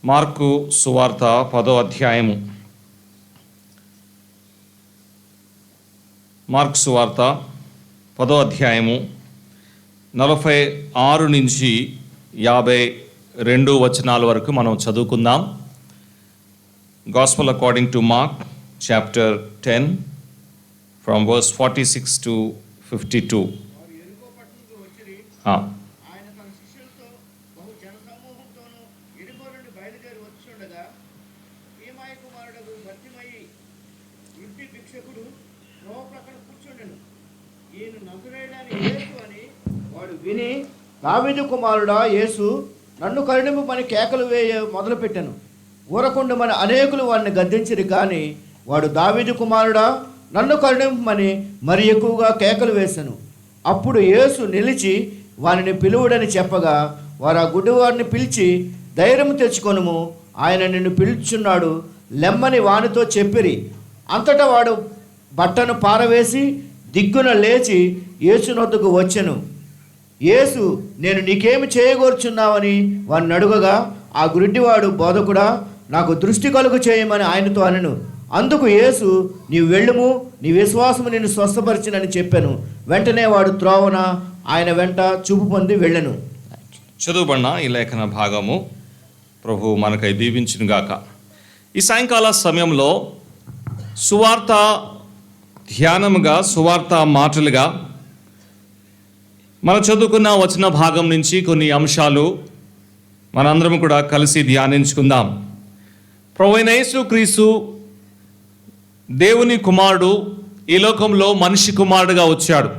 Mark సువార్త 10వ అధ్యాయము. మార్కు సువార్త 10వ అధ్యాయము 46 నుంచి 52 వచనాల వరకు మనం చదువుకుందాం. Gospel according to Mark chapter 10 from verse 46 to 52. విని, దావీదు కుమారుడా యేసు, నన్ను కరుణింపమని కేకలు వేయ మొదలుపెట్టాను. ఊరకుండు మన అనేకులు వాడిని గద్దించిరి, కానీ వాడు దావీదు కుమారుడా నన్ను కరుణింపమని మరి ఎక్కువగా కేకలు వేశాను. అప్పుడు యేసు నిలిచి వానిని పిలువుడని చెప్పగా, వారు ఆ గుడ్డివాడిని పిలిచి, ధైర్యం తెచ్చుకొనుము, ఆయన నిన్ను పిలుచున్నాడు, లెమ్మని వానితో చెప్పిరి. అంతటా వాడు బట్టను పారవేసి దిగ్గున లేచి యేసునొద్దకు వచ్చెను. యేసు, నేను నీకేమి చేయగోర్చున్నావని వాడిని అడుగగా, ఆ గుడ్డివాడు, బోధకుడా, నాకు దృష్టి కలుగు చేయమని ఆయనతో అనెను. అందుకు యేసు, నీవు వెళ్ళుము, నీ విశ్వాసము నిన్ను స్వస్థపరిచినని చెప్పాను. వెంటనే వాడు త్రోవన ఆయన వెంట చూపు పొంది వెళ్ళెను. చదువుబడిన ఈ లేఖన భాగము ప్రభు మనకై దీవించునుగాక. ఈ సాయంకాల సమయంలో సువార్త ధ్యానముగా, సువార్త మాటలుగా మనం చదువుకున్న వచన భాగం నుంచి కొన్ని అంశాలు మనందరం కూడా కలిసి ధ్యానించుకుందాం. ప్రభువైన యేసుక్రీస్తు దేవుని కుమారుడు ఈ లోకంలో మనిషి కుమారుడుగా వచ్చాడు.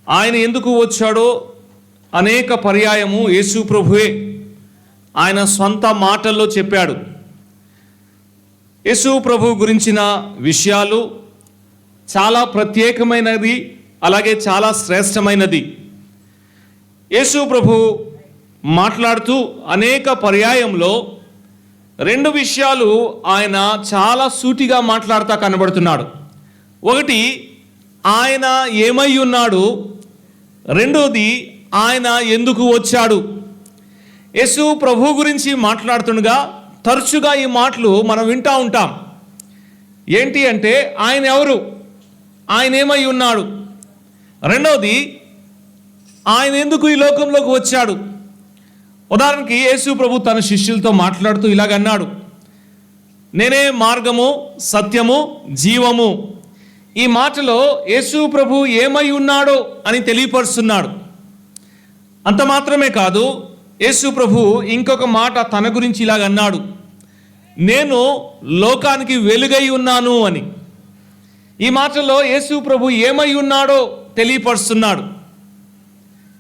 ఆయన ఎందుకు వచ్చాడో అనేక పర్యాయము యేసు ప్రభువే ఆయన సొంత మాటల్లో చెప్పాడు. యేసు ప్రభు గురించిన విషయాలు చాలా ప్రత్యేకమైనది, అలాగే చాలా శ్రేష్టమైనది. యేసు ప్రభు మాట్లాడుతూ అనేక పర్యాయంలో రెండు విషయాలు ఆయన చాలా సూటిగా మాట్లాడుతూ కనబడుతున్నాడు. ఒకటి, ఆయన ఏమై ఉన్నాడు. రెండోది, ఆయన ఎందుకు వచ్చాడు. యేసు ప్రభు గురించి మాట్లాడుతుండగా తరచుగా ఈ మాటలు మనం వింటూ ఉంటాం. ఏంటి అంటే, ఆయన ఎవరు, ఆయన ఏమై ఉన్నాడు. రెండవది, ఆయన ఎందుకు ఈ లోకంలోకి వచ్చాడు. ఉదాహరణకి యేసు ప్రభు తన శిష్యులతో మాట్లాడుతూ ఇలాగన్నాడు, నేనే మార్గము, సత్యము, జీవము. ఈ మాటలో యేసు ప్రభు ఏమై ఉన్నాడో అని తెలియపరుస్తున్నాడు. అంత మాత్రమే కాదు, యేసు ప్రభు ఇంకొక మాట తన గురించి ఇలాగన్నాడు, నేను లోకానికి వెలుగై ఉన్నాను అని. ఈ మాటలో యేసు ప్రభు ఏమై ఉన్నాడో తెలియపరుస్తున్నాడు.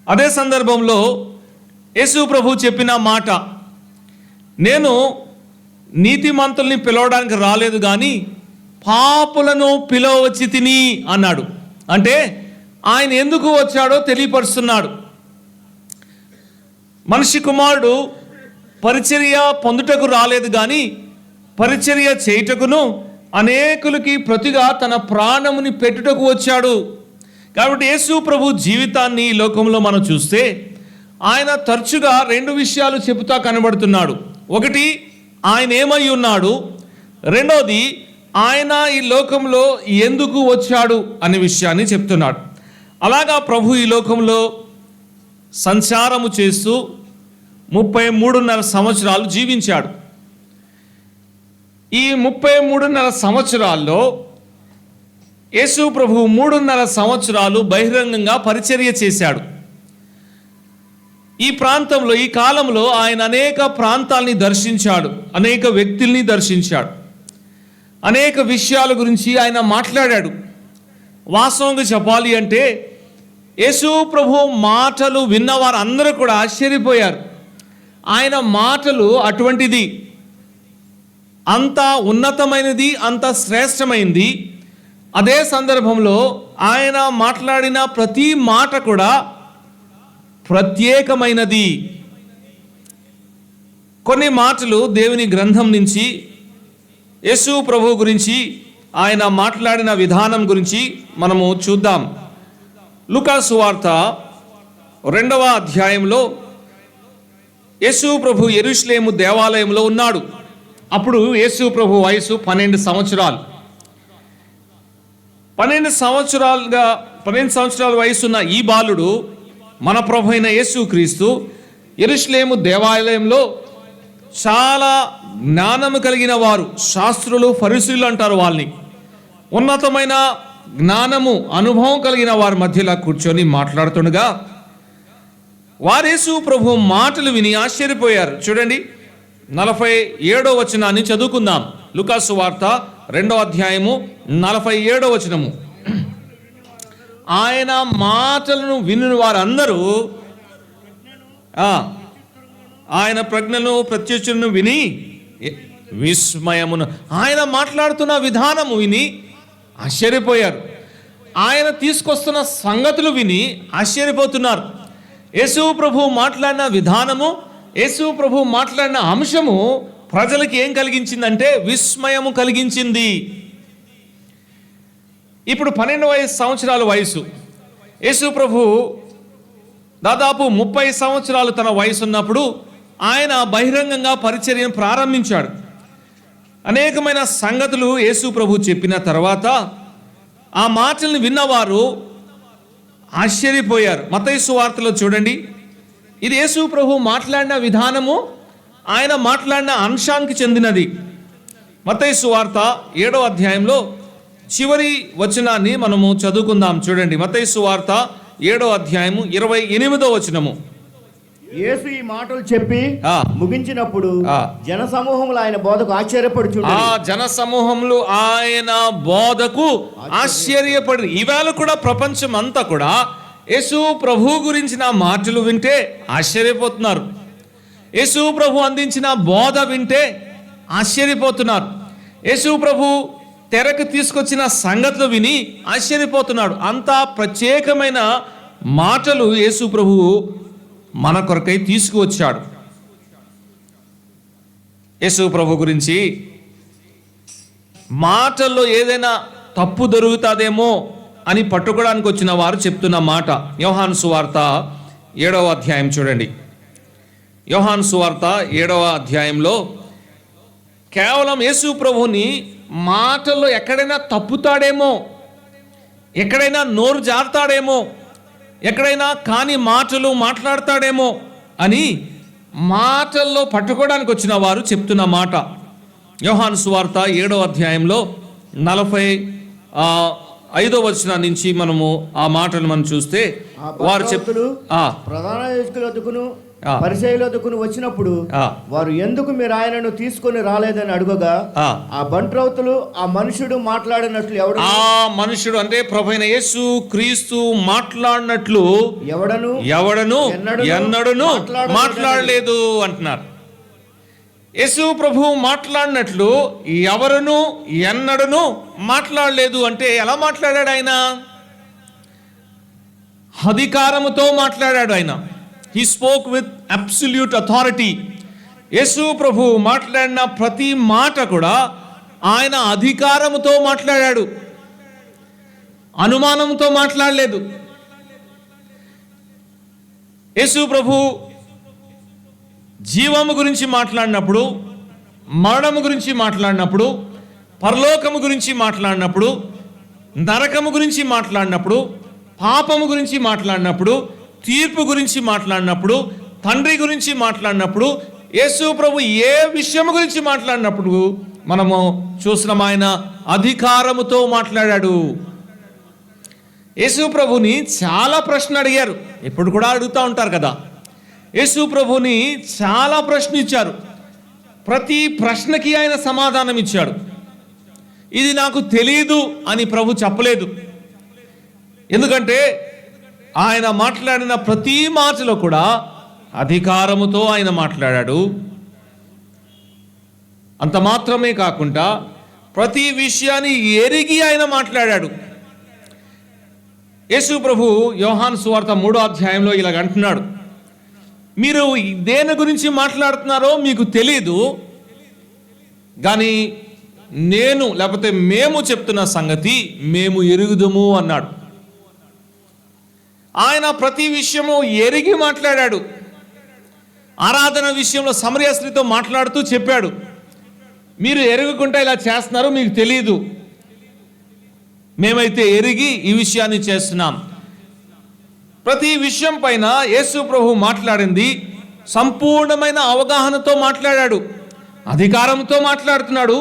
అదే సందర్భంలో యేసు ప్రభు చెప్పిన మాట, నేను నీతిమంతుల్ని పిలవడానికి రాలేదు కానీ పాపులను పిలవచ్చి తిని అన్నాడు. అంటే ఆయన ఎందుకు వచ్చాడో తెలియపరుస్తున్నాడు. మనిషి కుమారుడు పరిచర్య పొందుటకు రాలేదు కానీ పరిచర్య చేయుటకును అనేకులకి ప్రతిగా తన ప్రాణముని పెట్టుటకు వచ్చాడు. కాబట్టి యేసు ప్రభు జీవితాన్ని ఈ లోకంలో మనం చూస్తే ఆయన తరచుగా రెండు విషయాలు చెబుతా కనబడుతున్నాడు. ఒకటి, ఆయన ఏమై ఉన్నాడు. రెండోది, ఆయన ఈ లోకంలో ఎందుకు వచ్చాడు అనే విషయాన్ని చెప్తున్నాడు. అలాగా ప్రభు ఈ లోకంలో సంచారము చేస్తూ 33.5 సంవత్సరాలు జీవించాడు. ఈ 33.5 సంవత్సరాల్లో యేసు ప్రభు 3.5 సంవత్సరాలు బహిరంగంగా పరిచర్య చేశాడు. ఈ ప్రాంతంలో, ఈ కాలంలో ఆయన అనేక ప్రాంతాల్ని దర్శించాడు, అనేక వ్యక్తుల్ని దర్శించాడు, అనేక విషయాల గురించి ఆయన మాట్లాడాడు. వాస్తవంగా చెప్పాలి అంటే యేసు ప్రభు మాటలు విన్నవారు అందరూ కూడా ఆశ్చర్యపోయారు. ఆయన మాటలు అటువంటిది, అంత ఉన్నతమైనది, అంత శ్రేష్టమైనది. అదే సందర్భంలో ఆయన మాట్లాడిన ప్రతి మాట కూడా ప్రత్యేకమైనది. కొన్ని మాటలు దేవుని గ్రంథం నుంచి యేసు ప్రభు గురించి ఆయన మాట్లాడిన విధానం గురించి మనము చూద్దాం. లూకా సువార్త 2వ అధ్యాయంలో యేసు ప్రభు యెరూషలేము దేవాలయంలో ఉన్నాడు. అప్పుడు యేసు ప్రభు వయసు 12 సంవత్సరాలు. 12 సంవత్సరాల వయసున్న ఈ బాలుడు మన ప్రభు అయిన యేసు క్రీస్తు యెరూషలేము దేవాలయంలో చాలా జ్ఞానము కలిగిన వారు, శాస్త్రులు, ఫరిసీయులు అంటారు వాళ్ళని, ఉన్నతమైన జ్ఞానము, అనుభవం కలిగిన వారి మధ్యలో కూర్చొని మాట్లాడుతుండగా వారు యేసు ప్రభు మాటలు విని ఆశ్చర్యపోయారు. చూడండి, 47వ వచనాన్ని చదువుకుందాం. లూకాసు వార్త 2వ అధ్యాయము 47వ వచనము. ఆయన మాటలను విని వారందరూ ఆయన ప్రజ్ఞను ప్రత్యక్షను విని విస్మయమును, ఆయన మాట్లాడుతున్న విధానము విని ఆశ్చర్యపోయారు. ఆయన తీసుకొస్తున్న సంగతులు విని ఆశ్చర్యపోతున్నారు. యేసు ప్రభు మాట్లాడిన విధానము, యేసు ప్రభు మాట్లాడిన అంశము ప్రజలకి ఏం కలిగించిందంటే విస్మయము కలిగించింది. ఇప్పుడు 12 సంవత్సరాల వయసు. యేసు ప్రభు దాదాపు 30 సంవత్సరాలు తన వయసు ఉన్నప్పుడు ఆయన బహిరంగంగా పరిచర్యను ప్రారంభించాడు. అనేకమైన సంగతులు యేసు ప్రభు చెప్పిన తర్వాత ఆ మాటల్ని విన్నవారు ఆశ్చర్యపోయారు. మత్తయి సువార్తలో చూడండి, ఇది యేసు ప్రభు మాట్లాడిన విధానము, ఆయన మాట్లాడిన అంశానికి చెందినది. మత్తయి సువార్త 7వ అధ్యాయంలో చివరి వచనాన్ని మనము చదువుకుందాం. చూడండి, మత్తయి సువార్త 7వ అధ్యాయము 28వ వచనము. యేసు ఈ మాటలు చెప్పి ముగించినప్పుడు జన సమూహములు ఆయన బోధకు ఆశ్చర్యపడుచు. జన సమూహములు ఆయన బోధకు ఆశ్చర్యపడి, ఈవేళ కూడా ప్రపంచం అంతా కూడా యేసు ప్రభు గురించిన మాటలు వింటే ఆశ్చర్యపోతున్నారు. యేసు ప్రభు అందించిన బోధ వింటే ఆశ్చర్యపోతున్నారు. యేసు ప్రభు తెరకు తీసుకొచ్చిన సంగతులు విని ఆశ్చర్యపోతున్నాడు. అంత ప్రత్యేకమైన మాటలు యేసు ప్రభు మన కొరకై తీసుకువచ్చాడు. యేసు ప్రభు గురించి మాటల్లో ఏదైనా తప్పు దొరుకుతాదేమో అని పట్టుకోవడానికి వచ్చిన వారు చెప్తున్న మాట. యోహాను సువార్త 7వ అధ్యాయం చూడండి. యోహాను సువార్త 7వ అధ్యాయంలో కేవలం యేసు ప్రభుని మాటల్లో ఎక్కడైనా తప్పుతాడేమో, ఎక్కడైనా నోరు జారుతాడేమో, ఎక్కడైనా కాని మాటలు మాట్లాడతాడేమో అని మాటల్లో పట్టుకోవడానికి వచ్చిన వారు చెప్తున్న మాట. యోహాను సువార్త 7వ అధ్యాయంలో 45వ వచనం నుంచి మనము ఆ మాటలు మనం చూస్తే వారు చెప్తులు ప్రధాన యాజకుల వద్దకును పరిసయ్యుల వద్దకును వచ్చినప్పుడు వారు ఎందుకు మీరు ఆయనను తీసుకొని రాలేదని అడుగగా ఆ బంట్రౌతులు ఆ మనుషుడు మాట్లాడినట్లు ఎవడు, ఆ మనుషుడు అంటే ప్రభువైన యేసు క్రీస్తు మాట్లాడినట్లు ఎవడను ఎన్నడను మాట్లాడలేదు అంటున్నారు. యేసు ప్రభు మాట్లాడినట్లు ఎవరును ఎన్నడను మాట్లాడలేదు అంటే ఎలా మాట్లాడాడు? ఆయన అధికారముతో మాట్లాడాడు. ఆయన He spoke with absolute authority. యేసు ప్రభు మాట్లాడిన ప్రతి మాట కూడా ఆయన అధికారముతో మాట్లాడాడు, అనుమానంతో మాట్లాడలేదు. యేసు ప్రభు జీవము గురించి మాట్లాడినప్పుడు, మరణము గురించి మాట్లాడినప్పుడు, పరలోకము గురించి మాట్లాడినప్పుడు, నరకము గురించి మాట్లాడినప్పుడు, పాపము గురించి మాట్లాడినప్పుడు, తీర్పు గురించి మాట్లాడినప్పుడు, తండ్రి గురించి మాట్లాడినప్పుడు, యేసు ప్రభు ఏ విషయం గురించి మాట్లాడినప్పుడు మనము చూస్తున్నాం ఆయన అధికారముతో మాట్లాడాడు. యేసు ప్రభుని చాలా ప్రశ్నలు అడిగారు, ఇప్పుడు కూడా అడుగుతూ ఉంటారు కదా. యేసు ప్రభుని చాలా ప్రశ్న ఇచ్చారు, ప్రతి ప్రశ్నకి ఆయన సమాధానం ఇచ్చాడు. ఇది నాకు తెలియదు అని ప్రభు చెప్పలేదు. ఎందుకంటే ఆయన మాట్లాడిన ప్రతి మాటలో కూడా అధికారముతో ఆయన మాట్లాడాడు. అంత మాత్రమే కాకుండా ప్రతి విషయాన్ని ఎరిగి ఆయన మాట్లాడాడు. యేసు ప్రభు యోహాను సువార్త 3వ అధ్యాయంలో ఇలాగ అంటున్నాడు, మీరు దేని గురించి మాట్లాడుతున్నారో మీకు తెలీదు, కానీ నేను లేకపోతే మేము చెప్తున్న సంగతి మేము ఎరుగుదుము అన్నాడు. ఆయన ప్రతి విషయము ఎరిగి మాట్లాడాడు. ఆరాధన విషయంలో సమరయ స్త్రీతో మాట్లాడుతూ చెప్పాడు, మీరు ఎరుగుకుంటే ఇలా చేస్తున్నారు, మీకు తెలియదు, మేమైతే ఎరిగి ఈ విషయాన్ని చేస్తున్నాం. ప్రతి విషయం పైన యేసు ప్రభు మాట్లాడింది సంపూర్ణమైన అవగాహనతో మాట్లాడాడు, అధికారంతో మాట్లాడుతున్నాడు,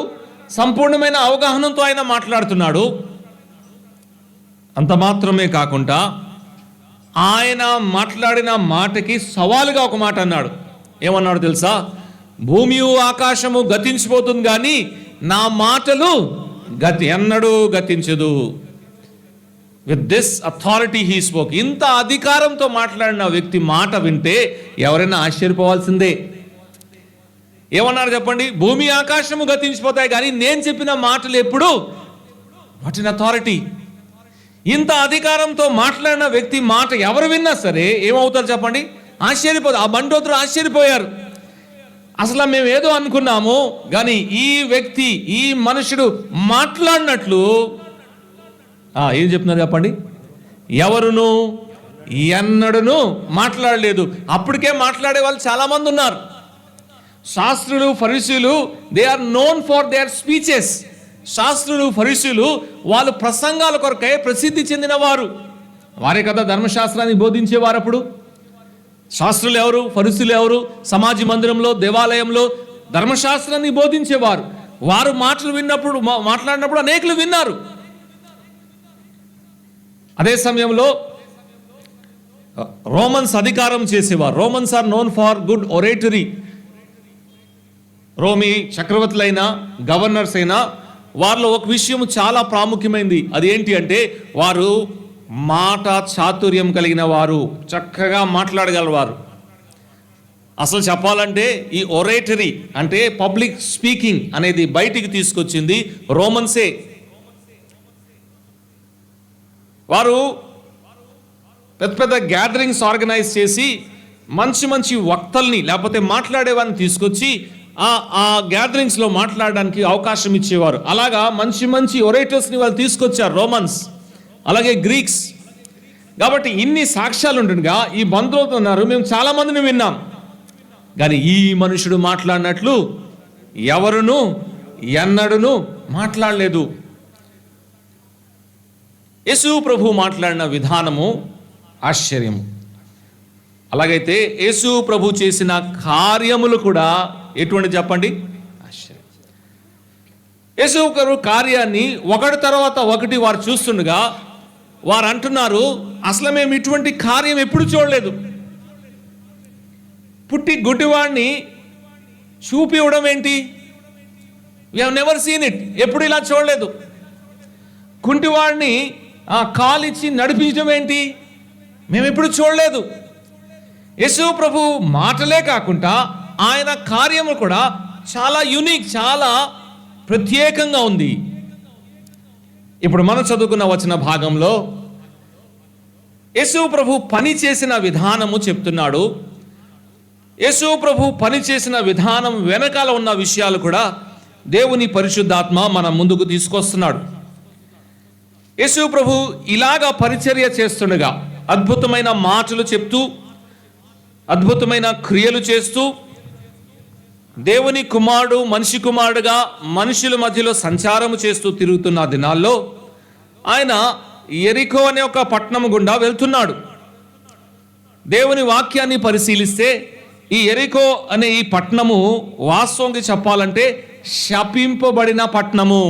సంపూర్ణమైన అవగాహనతో ఆయన మాట్లాడుతున్నాడు. అంత మాత్రమే కాకుండా ఆయన మాట్లాడిన మాటకి సవాలుగా ఒక మాట అన్నాడు. ఏమన్నాడు తెలుసా? భూమి ఆకాశము గతించిపోతుంది కానీ నా మాటలు ఎన్నడూ గతించదు. With this authority he spoke. ఇంత అధికారంతో మాట్లాడిన వ్యక్తి మాట వింటే ఎవరైనా ఆశ్చర్యపోవాల్సిందే. ఏమన్నారు చెప్పండి? భూమి ఆకాశము గతించిపోతాయి కానీ నేను చెప్పిన మాటలు ఎప్పుడు, వాట్ ఇన్ అథారిటీ. ఇంత అధికారంతో మాట్లాడిన వ్యక్తి మాట ఎవరు విన్నా సరే ఏమవుతారు చెప్పండి? ఆశ్చర్యపోతారు. ఆ బండోతులు ఆశ్చర్యపోయారు. అసలు మేము ఏదో అనుకున్నాము కానీ ఈ వ్యక్తి, ఈ మనుషుడు మాట్లాడినట్లు ఏం చెప్తున్నారు చెప్పండి? ఎవరును ఎన్నడూను మాట్లాడలేదు. అప్పటికే మాట్లాడే వాళ్ళు చాలా మంది ఉన్నారు. శాస్త్రులు, ఫరిసీయులు, they are known for their speeches. శాస్త్రులు, ఫరిసీయులు వాళ్ళు ప్రసంగాల కొరకై ప్రసిద్ధి చెందిన వారు. వారే కదా ధర్మశాస్త్రాన్ని బోధించేవారు. అప్పుడు శాస్త్రులు ఎవరు, ఫరిసీయులు ఎవరు? సమాజ మందిరంలో, దేవాలయంలో ధర్మశాస్త్రాన్ని బోధించేవారు. వారు మాటలు విన్నప్పుడు, మాట్లాడినప్పుడు అనేకులు విన్నారు. అదే సమయంలో రోమన్స్ అధికారం చేసేవారు. Romans are known for good oratory. రోమి చక్రవర్తులైనా, గవర్నర్స్ అయినా వారిలో ఒక విషయం చాలా ప్రాముఖ్యమైనది. అది ఏంటి అంటే వారు మాట చాతుర్యం కలిగిన వారు, చక్కగా మాట్లాడగలవారు. అసలు చెప్పాలంటే ఈ ఒరేటరీ అంటే పబ్లిక్ స్పీకింగ్ అనేది బయటికి తీసుకొచ్చింది రోమన్సే. వారు పెద్ద పెద్ద గ్యాదరింగ్స్ ఆర్గనైజ్ చేసి మంచి మంచి వక్తల్ని లేకపోతే మాట్లాడేవారిని తీసుకొచ్చి ఆ గ్యాదరింగ్స్లో మాట్లాడడానికి అవకాశం ఇచ్చేవారు. అలాగా మంచి మంచి ఒరేటర్స్ని వాళ్ళు తీసుకొచ్చారు రోమన్స్, అలాగే గ్రీక్స్. కాబట్టి ఇన్ని సాక్ష్యాలు ఉంటుండగా ఈ బంధువులతో ఉన్నారు, మేము చాలా మందిని విన్నాం కానీ ఈ మనుషుడు మాట్లాడినట్లు ఎవరును ఎన్నడూను మాట్లాడలేదు. యేసు ప్రభు మాట్లాడిన విధానము ఆశ్చర్యము. అలాగైతే యేసు ప్రభు చేసిన కార్యములు కూడా ఎటువంటి చెప్పండి? ఆశ్చర్యం. యేసు గారు కార్యాన్ని ఒకటి తర్వాత ఒకటి వారు చూస్తుండగా వారు అంటున్నారు, అసలు మేము ఇటువంటి కార్యం ఎప్పుడు చూడలేదు. పుట్టి గుడ్డివాడిని చూపివ్వడం ఏంటి? We have never seen it. ఎప్పుడు ఇలా చూడలేదు. కుంటివాడిని కాలిచ్చి నడిపించడం ఏంటి? మేము ఎప్పుడు చూడలేదు. యేసు ప్రభు మాటలే కాకుండా ఆయన కార్యము కూడా చాలా యూనిక్, చాలా ప్రత్యేకంగా ఉంది. ఇప్పుడు మనం చదువుకున్న వచన భాగంలో యేసు ప్రభు పని చేసిన విధానము చెప్తున్నాడు. యేసు ప్రభు పని చేసిన విధానం వెనకాల ఉన్న విషయాలు కూడా దేవుని పరిశుద్ధాత్మ మన ముందుకు తీసుకొస్తున్నాడు. యేసు ప్రభు ఇలాగా పరిచర్య చేస్తుండగా అద్భుతమైన మాటలు చెప్తూ, అద్భుతమైన క్రియలు చేస్తూ, దేవుని కుమారుడు మనిషి కుమారుడుగా మనుషుల మధ్యలో సంచారము చేస్తూ తిరుగుతున్న దినాల్లో ఆయన యెరికో అనే ఒక పట్టణం గుండా వెళ్తున్నాడు. దేవుని వాక్యాన్ని పరిశీలిస్తే ఈ యెరికో అనే ఈ పట్టణము వాస్తవంగా చెప్పాలంటే శపింపబడిన పట్టణము.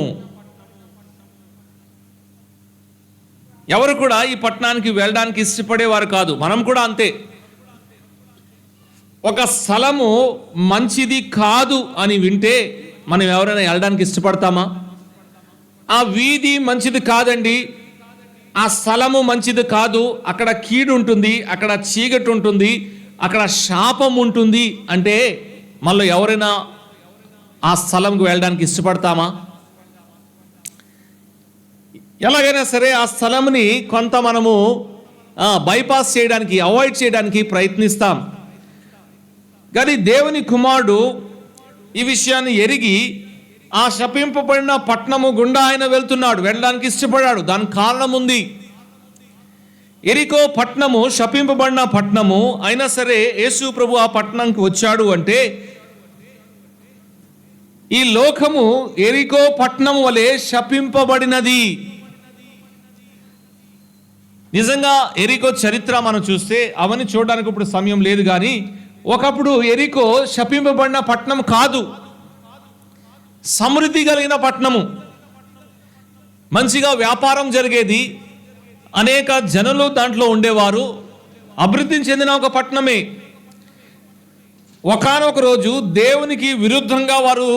ఎవరు కూడా ఈ పట్టణానికి వెళ్ళడానికి ఇష్టపడేవారు కాదు. మనం కూడా అంతే. ఒక స్థలము మంచిది కాదు అని వింటే మనం ఎవరైనా వెళ్ళడానికి ఇష్టపడతామా? ఆ వీధి మంచిది కాదండి, ఆ స్థలము మంచిది కాదు, అక్కడ కీడు ఉంటుంది, అక్కడ చీకటి ఉంటుంది, అక్కడ శాపం ఉంటుంది అంటే మళ్ళీ ఎవరైనా ఆ స్థలంకు వెళ్ళడానికి ఇష్టపడతామా? ఎలాగైనా సరే ఆ స్థలంని కొంత మనము బైపాస్ చేయడానికి, అవాయిడ్ చేయడానికి ప్రయత్నిస్తాం. కానీ దేవుని కుమారుడు ఈ విషయాన్ని ఎరిగి ఆ శపింపబడిన పట్టణము గుండా ఆయన వెళ్తున్నాడు, వెళ్ళడానికి ఇష్టపడాడు. దానికి కారణం ఉంది. ఎరికో పట్టణము శపింపబడిన పట్టణము అయినా సరే యేసు ప్రభు ఆ పట్టణంకి వచ్చాడు అంటే ఈ లోకము ఎరికో పట్టణం వలె శపింపబడినది. నిజంగా ఎరికో చరిత్ర మనం చూస్తే అవన్నీ చూడడానికి ఇప్పుడు సమయం లేదు, కానీ ఒకప్పుడు ఎరికో శపింపబడిన పట్టణం కాదు, సమృద్ధి కలిగిన పట్టణము, మంచిగా వ్యాపారం జరిగేది, అనేక జనులు దాంట్లో ఉండేవారు, అభివృద్ధి చెందిన ఒక పట్టణమే. ఒకానొక రోజు దేవునికి విరుద్ధంగా వారు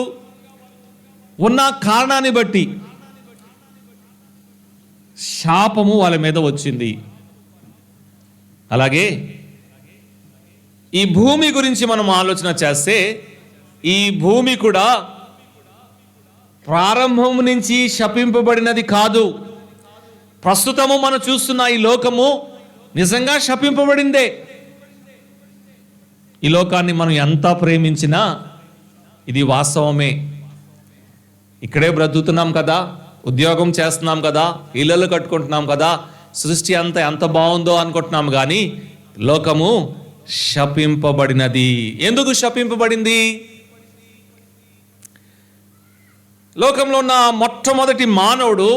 ఉన్న కారణాన్ని బట్టి శాపము వాళ్ళ మీద వచ్చింది. అలాగే ఈ భూమి గురించి మనం ఆలోచన చేస్తే ఈ భూమి కూడా ప్రారంభం నుంచి శపింపబడినది కాదు. ప్రస్తుతము మనం చూస్తున్న ఈ లోకము నిజంగా శపింపబడిందే. ఈ లోకాన్ని మనం ఎంత ప్రేమించినా ఇది వాస్తవమే. ఇక్కడే బ్రతుకుతున్నాం కదా, ఉద్యోగం చేస్తున్నాం కదా, ఇళ్ళలు కట్టుకుంటున్నాం కదా, సృష్టి అంతా ఎంత బాగుందో అనుకుంటున్నాం, కానీ లోకము శపింపబడినది. ఎందుకు శపింపబడింది? లోకంలో ఉన్న మొట్టమొదటి మానవుడు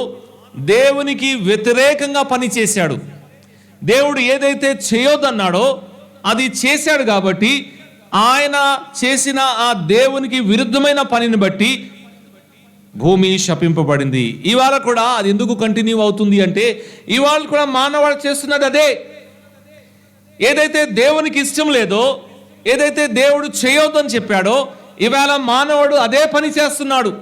దేవునికి వ్యతిరేకంగా పనిచేశాడు. దేవుడు ఏదైతే చేయొద్దన్నాడో అది చేశాడు. కాబట్టి ఆయన చేసిన ఆ దేవునికి విరుద్ధమైన పనిని బట్టి భూమి శపింపబడింది. ఇవాళ కూడా అది ఎందుకు కంటిన్యూ అవుతుంది అంటే ఇవాళ కూడా మానవాడు చేస్తున్నది అదే. ఏదైతే దేవునికి ఇష్టం లేదో, ఏదైతే దేవుడు చేయొద్దని చెప్పాడో ఇవాళ మానవుడు అదే పని చేస్తున్నాడు.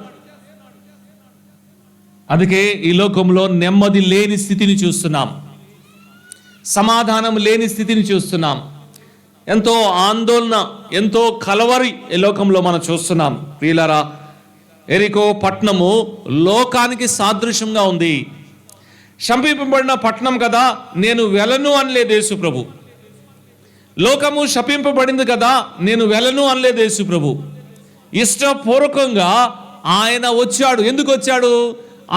అందుకే ఈ లోకంలో నెమ్మది లేని స్థితిని చూస్తున్నాం, సమాధానం లేని స్థితిని చూస్తున్నాం, ఎంతో ఆందోళన, ఎంతో కలవరి ఈ లోకంలో మనం చూస్తున్నాం. ప్రియులారా, ఎరికో పట్టణము లోకానికి సాదృశ్యంగా ఉంది. శపింపబడిన పట్టణం కదా, నేను వెళ్ళను అనలేదు యేసు ప్రభు. లోకము శపింపబడింది కదా, నేను వెళ్ళను అనలేదు యేసు ప్రభు. ఇష్టపూర్వకంగా ఆయన వచ్చాడు. ఎందుకు వచ్చాడు?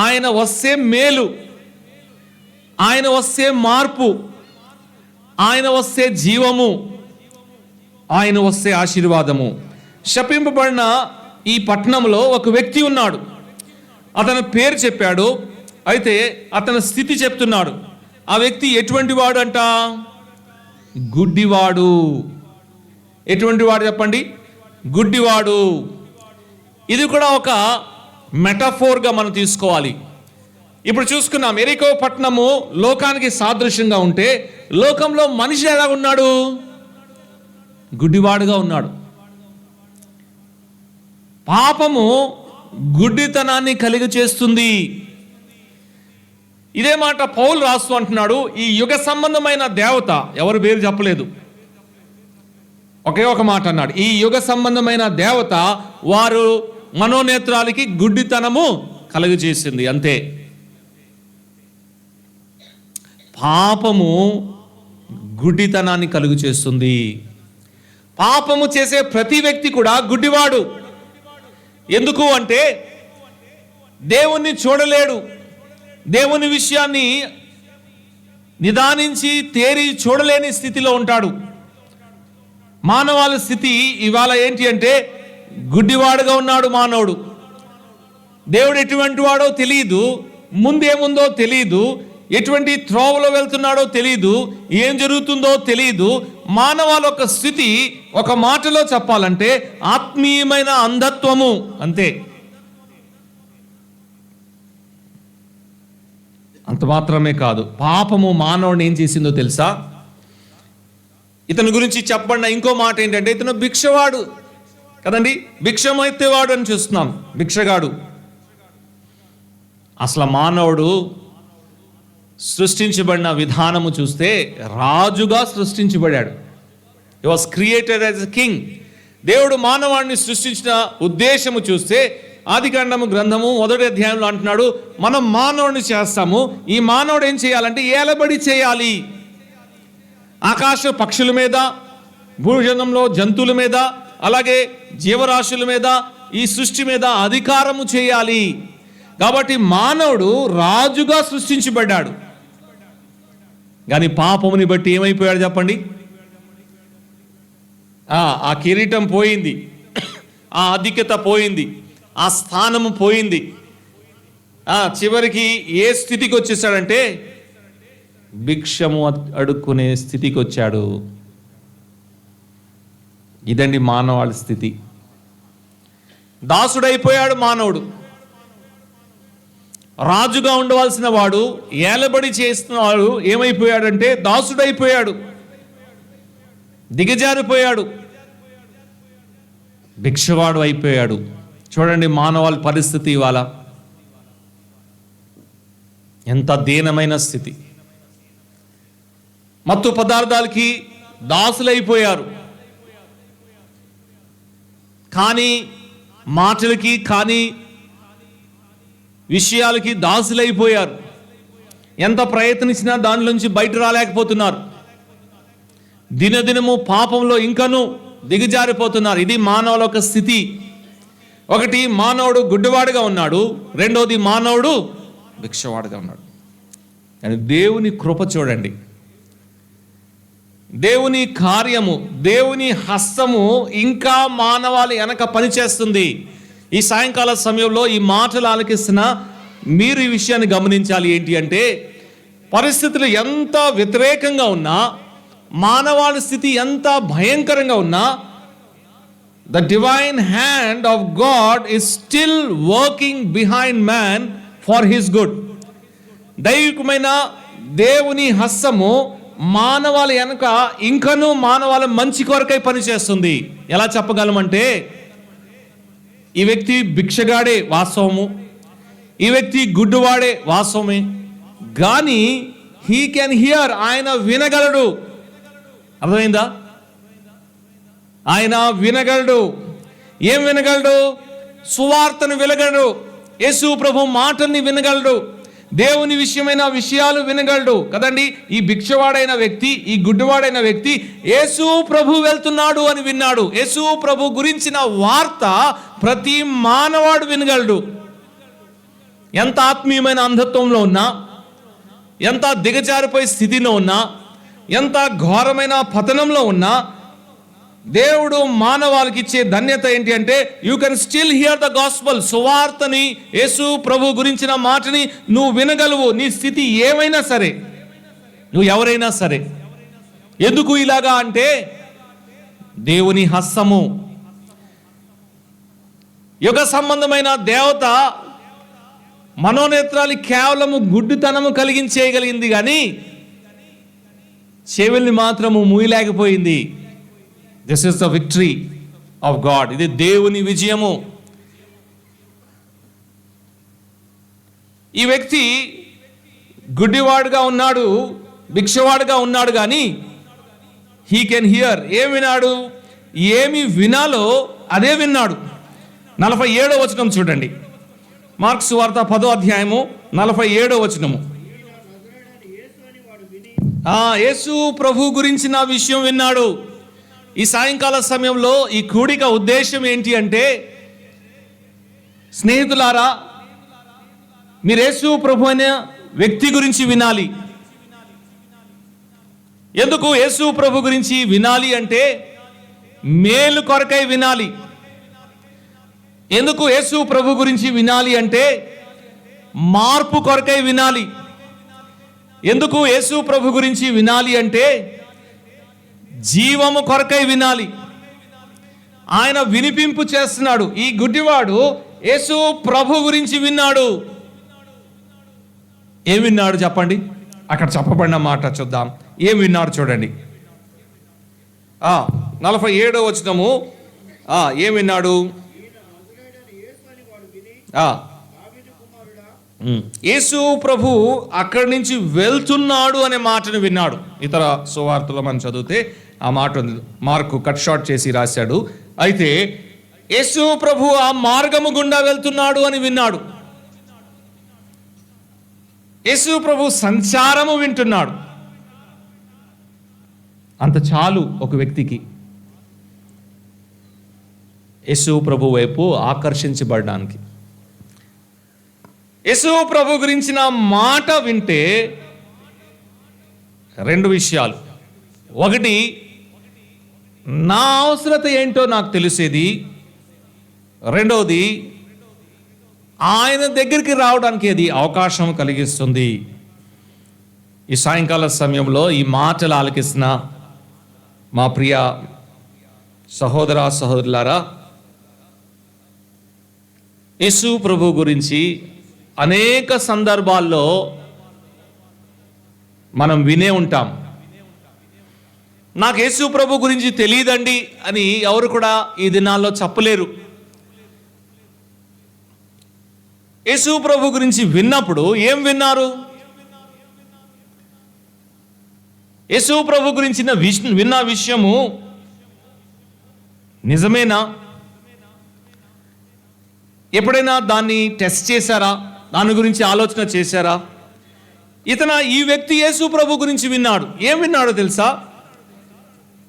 ఆయన వస్తే మేలు, ఆయన వస్తే మార్పు, ఆయన వస్తే జీవము, ఆయన వస్తే ఆశీర్వాదము. శపింపబడిన ఈ పట్టణంలో ఒక వ్యక్తి ఉన్నాడు. అతని పేరు చెప్పాడు, అయితే అతని స్థితి చెప్తున్నాడు. ఆ వ్యక్తి ఎటువంటి వాడు అంట? గుడ్డివాడు. ఎటువంటి వాడు చెప్పండి? గుడ్డివాడు. ఇది కూడా ఒక మెటాఫోర్గా మనం తీసుకోవాలి. ఇప్పుడు చూసుకున్నాం, ఎరికో పట్టణము లోకానికి సాదృశ్యంగా ఉంటే లోకంలో మనిషి ఎలా ఉన్నాడు? గుడ్డివాడుగా ఉన్నాడు. పాపము గుడ్డితనాన్ని కలిగి చేస్తుంది. ఇదే మాట పౌలు రాస్తూ అంటున్నాడు, ఈ యుగ సంబంధమైన దేవత, ఎవరు పేరు చెప్పలేదు, ఒకే ఒక మాట అన్నాడు, ఈ యుగ సంబంధమైన దేవత వారు మనోనేత్రాలకి గుడ్డితనము కలుగు చేసింది. అంతే. పాపము గుడ్డితనాన్ని కలుగు చేస్తుంది. పాపము చేసే ప్రతి వ్యక్తి కూడా గుడ్డివాడు. ఎందుకు అంటే దేవుణ్ణి చూడలేడు, దేవుని విషయాన్ని నిదానించి తేరి చూడలేని స్థితిలో ఉంటాడు. మానవాళి స్థితి ఇవాళ ఏంటి అంటే గుడ్డివాడుగా ఉన్నాడు మానవుడు. దేవుడు ఎటువంటి వాడో తెలియదు, ముందేముందో తెలియదు, ఎటువంటి త్రోవలో వెళ్తున్నాడో తెలియదు, ఏం జరుగుతుందో తెలియదు. మానవాళి ఒక స్థితి ఒక మాటలో చెప్పాలంటే ఆత్మీయమైన అంధత్వము, అంతే. అంత మాత్రమే కాదు, పాపము మానవుడిని ఏం చేసిందో తెలుసా? ఇతని గురించి చెప్పబడిన ఇంకో మాట ఏంటంటే ఇతను భిక్షవాడు కదండి, భిక్షమైతేవాడు అని చూస్తున్నాం, భిక్షగాడు. అసలు మానవుడు సృష్టించబడిన విధానము చూస్తే రాజుగా సృష్టించబడాడు. He was created as a king. దేవుడు మానవాడిని సృష్టించిన ఉద్దేశము చూస్తే ఆదికాండము గ్రంథము 1వ అధ్యాయంలో అంటున్నాడు, మనం మానవుడిని చేస్తాము, ఈ మానవుడు ఏం చేయాలంటే ఏలబడి చేయాలి. ఆకాశ పక్షుల మీద, భూజనంలో జంతువుల మీద, అలాగే జీవరాశుల మీద, ఈ సృష్టి మీద అధికారము చేయాలి. కాబట్టి మానవుడు రాజుగా సృష్టించబడ్డాడు. కానీ పాపముని బట్టి ఏమైపోయాడు చెప్పండి? ఆ కిరీటం పోయింది, ఆ అధిక్యత పోయింది, ఆ స్థానము పోయింది. చివరికి ఏ స్థితికి వచ్చేసాడంటే భిక్షము అడుక్కునే స్థితికి వచ్చాడు. ఇదండి మానవాళి స్థితి. దాసుడైపోయాడు మానవుడు. రాజుగా ఉండవలసిన వాడు, ఏలబడి చేస్తున్న వాడు ఏమైపోయాడంటే దాసుడైపోయాడు, దిగజారిపోయాడు, భిక్షవాడు అయిపోయాడు. చూడండి మానవాళి పరిస్థితి ఇవాళ ఎంత దీనమైన స్థితి. మత్తు పదార్థాలకి దాసులైపోయారు, కానీ మాటలకి కానీ విషయాలకి దాసులైపోయారు. ఎంత ప్రయత్నించినా దానిలోంచి బయట రాలేకపోతున్నారు. దినదినము పాపంలో ఇంకనూ దిగజారిపోతున్నారు. ఇది మానవుల యొక్క స్థితి. ఒకటి, మానవుడు గుడ్డివాడుగా ఉన్నాడు. రెండోది, మానవుడు భిక్షవాడుగా ఉన్నాడు. కానీ దేవుని కృప చూడండి, దేవుని కార్యము, దేవుని హస్తము ఇంకా మానవాళి వెనక పనిచేస్తుంది. ఈ సాయంకాల సమయంలో ఈ మాటలు ఆలకిస్తున్న మీరు ఈ విషయాన్ని గమనించాలి. ఏంటి అంటే, పరిస్థితులు ఎంత వ్యతిరేకంగా ఉన్నా, మానవాళి స్థితి ఎంత భయంకరంగా ఉన్నా, the divine hand of God is still working behind man for his good. దైవికమైన దేవుని హస్తము మానవాళి వెనక ఇంకనూ మానవాళి మంచి కొరకై పనిచేస్తుంది. ఎలా చెప్పగలమంటే, ఈ వ్యక్తి భిక్షగాడే వాస్తవము, ఈ వ్యక్తి గుడ్డువాడే వాస్తవమే, కానీ హీ కెన్ హియర్, ఆయన వినగలడు. అర్థమైందా? ఆయన వినగలడు. ఏం వినగలడు? సువార్తను వినగలడు, యేసు ప్రభు మాటల్ని వినగలడు, దేవుని విషయమైన విషయాలు వినగలడు కదండి. ఈ భిక్షవాడైన వ్యక్తి, ఈ గుడ్డివాడైన వ్యక్తి యేసు ప్రభు వెళ్తున్నాడు అని విన్నాడు. యేసు ప్రభు గురించిన వార్త ప్రతి మానవాడు వినగలడు. ఎంత ఆత్మీయమైన అంధత్వంలో ఉన్నా, ఎంత దిగజారిపోయే స్థితిలో ఉన్నా, ఎంత ఘోరమైన పతనంలో ఉన్నా, దేవుడు మానవాళికి ఇచ్చే ధన్యత ఏంటి అంటే, you can still hear the gospel. సువార్తని, యేసు ప్రభు గురించిన మాటని నువ్వు వినగలవు. నీ స్థితి ఏమైనా సరే, నువ్వు ఎవరైనా సరే. ఎందుకు ఇలాగా అంటే, దేవుని హస్తము, యుగ సంబంధమైన దేవత మనోనేత్రాలు కేవలము గుడ్డితనము కలిగించేయగలిగింది, కానీ చెవుల్ని మాత్రము మూయలేకపోయింది. This is the victory of God. ఇది దేవుని విజయము. ఈ వ్యక్తి గుడ్డివాడుగా ఉన్నాడు, భిక్షవాడుగా ఉన్నాడు, కానీ హీ కెన్ హియర్. ఏం విన్నాడు? ఏమి వినాలో అదే విన్నాడు. 47వ వచనం చూడండి. మార్క్స్ వార్త 10వ అధ్యాయము 47వ వచనము. యేసు ప్రభు గురించిన విషయం విన్నాడు. ఈ సాయంకాల సమయంలో ఈ కూడిక ఉద్దేశం ఏంటి అంటే, స్నేహితులారా, మీరు యేసు ప్రభు అనే వ్యక్తి గురించి వినాలి. ఎందుకు యేసు ప్రభు గురించి వినాలి అంటే, మేలు కొరకై వినాలి. ఎందుకు యేసు ప్రభు గురించి వినాలి అంటే, మార్పు కొరకై వినాలి. ఎందుకు యేసు ప్రభు గురించి వినాలి అంటే, జీవము కొరకై వినాలి. ఆయన వినిపింపు చేస్తున్నాడు. ఈ గుడ్డివాడు యేసు ప్రభు గురించి విన్నాడు. ఏం విన్నాడు చెప్పండి? అక్కడ చెప్పబడిన మాట చూద్దాం. ఏం విన్నాడు చూడండి. 47వ వచనము. ఏం విన్నాడు? యేసు ప్రభు అక్కడి నుంచి వెళ్తున్నాడు అనే మాటను విన్నాడు. ఇతర సువార్తలో మనం చదివితే ఆ మాట ఉంది. మార్కు కట్ షార్ట్ చేసి రాశాడు. అయితే యేసు ప్రభు ఆ మార్గము గుండా వెళ్తున్నాడు అని విన్నాడు. యేసు ప్రభు సంచారము వింటున్నాడు. అంత చాలు ఒక వ్యక్తికి యేసు ప్రభు వైపు ఆకర్షించబడడానికి. యేసు ప్రభు గురించిన మాట వింటే రెండు విషయాలు. ఒకటి, నా అవసరత ఏంటో నాకు తెలిసేది. రెండవది, ఆయన దగ్గరికి రావడానికి అది అవకాశం కలిగిస్తుంది. ఈ సాయంకాల సమయంలో ఈ మాటలు ఆలకిస్తున్న మా ప్రియ సహోదర సహోదరులారా, యేసు ప్రభు గురించి అనేక సందర్భాల్లో మనం వినే ఉంటాం. నాకు యేసు ప్రభు గురించి తెలియదండి అని ఎవరు కూడా ఈ దినాల్లో చెప్పలేరు. యేసు ప్రభు గురించి విన్నప్పుడు ఏం విన్నారు? యేసు ప్రభు గురించి విన్న విషయము నిజమేనా? ఎప్పుడైనా దాన్ని టెస్ట్ చేశారా? దాని గురించి ఆలోచన చేశారా? ఈ వ్యక్తి యేసు ప్రభు గురించి విన్నాడు. ఏం విన్నాడో తెలుసా?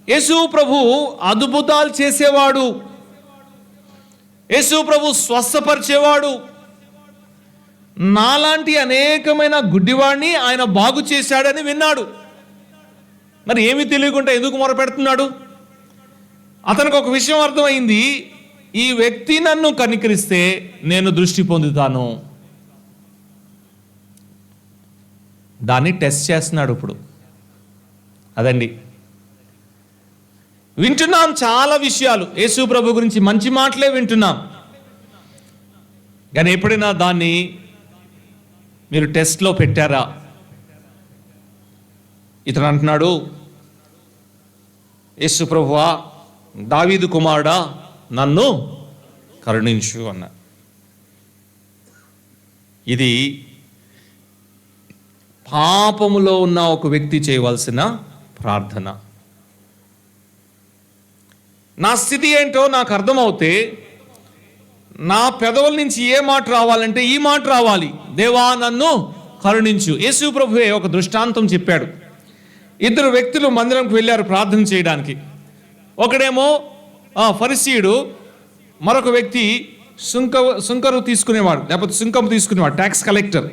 యేసు ప్రభు అద్భుతాలు చేసేవాడు, యేసు ప్రభు స్వస్థపరిచేవాడు, నాలాంటి అనేకమైన గుడ్డివాడిని ఆయన బాగు చేశాడని విన్నాడు. మరి ఏమీ తెలియకుండా ఎందుకు మొరపెడుతున్నాడు? అతనికి ఒక విషయం అర్థమైంది, ఈ వ్యక్తి నన్ను కనికరిస్తే నేను దృష్టి పొందుతాను. దాన్ని టెస్ట్ చేస్తున్నాడు ఇప్పుడు. అదండి, వింటున్నాం చాలా విషయాలు, యేసు ప్రభు గురించి మంచి మాటలే వింటున్నాం. కానీ ఎప్పుడైనా దాన్ని మీరు టెస్ట్లో పెట్టారా? ఇతను అంటున్నాడు, యేసు ప్రభువా, దావీదు కుమారుడా, నన్ను కరుణించు అన్న. ఇది పాపములో ఉన్న ఒక వ్యక్తి చేయవలసిన ప్రార్థన. నా స్థితి ఏంటో నాకు అర్థమవుతే నా పెదవుల నుంచి ఏ మాట రావాలంటే ఈ మాట రావాలి, దేవా నన్ను కరుణించు. యేసు ప్రభువే ఒక దృష్టాంతం చెప్పాడు. ఇద్దరు వ్యక్తులు మందిరంకి వెళ్ళారు ప్రార్థన చేయడానికి. ఒకడేమో ఫరిసీయుడు, మరొక వ్యక్తి సుంకరు తీసుకునేవాడు, లేకపోతే సుంకం తీసుకునేవాడు, ట్యాక్స్ కలెక్టర్.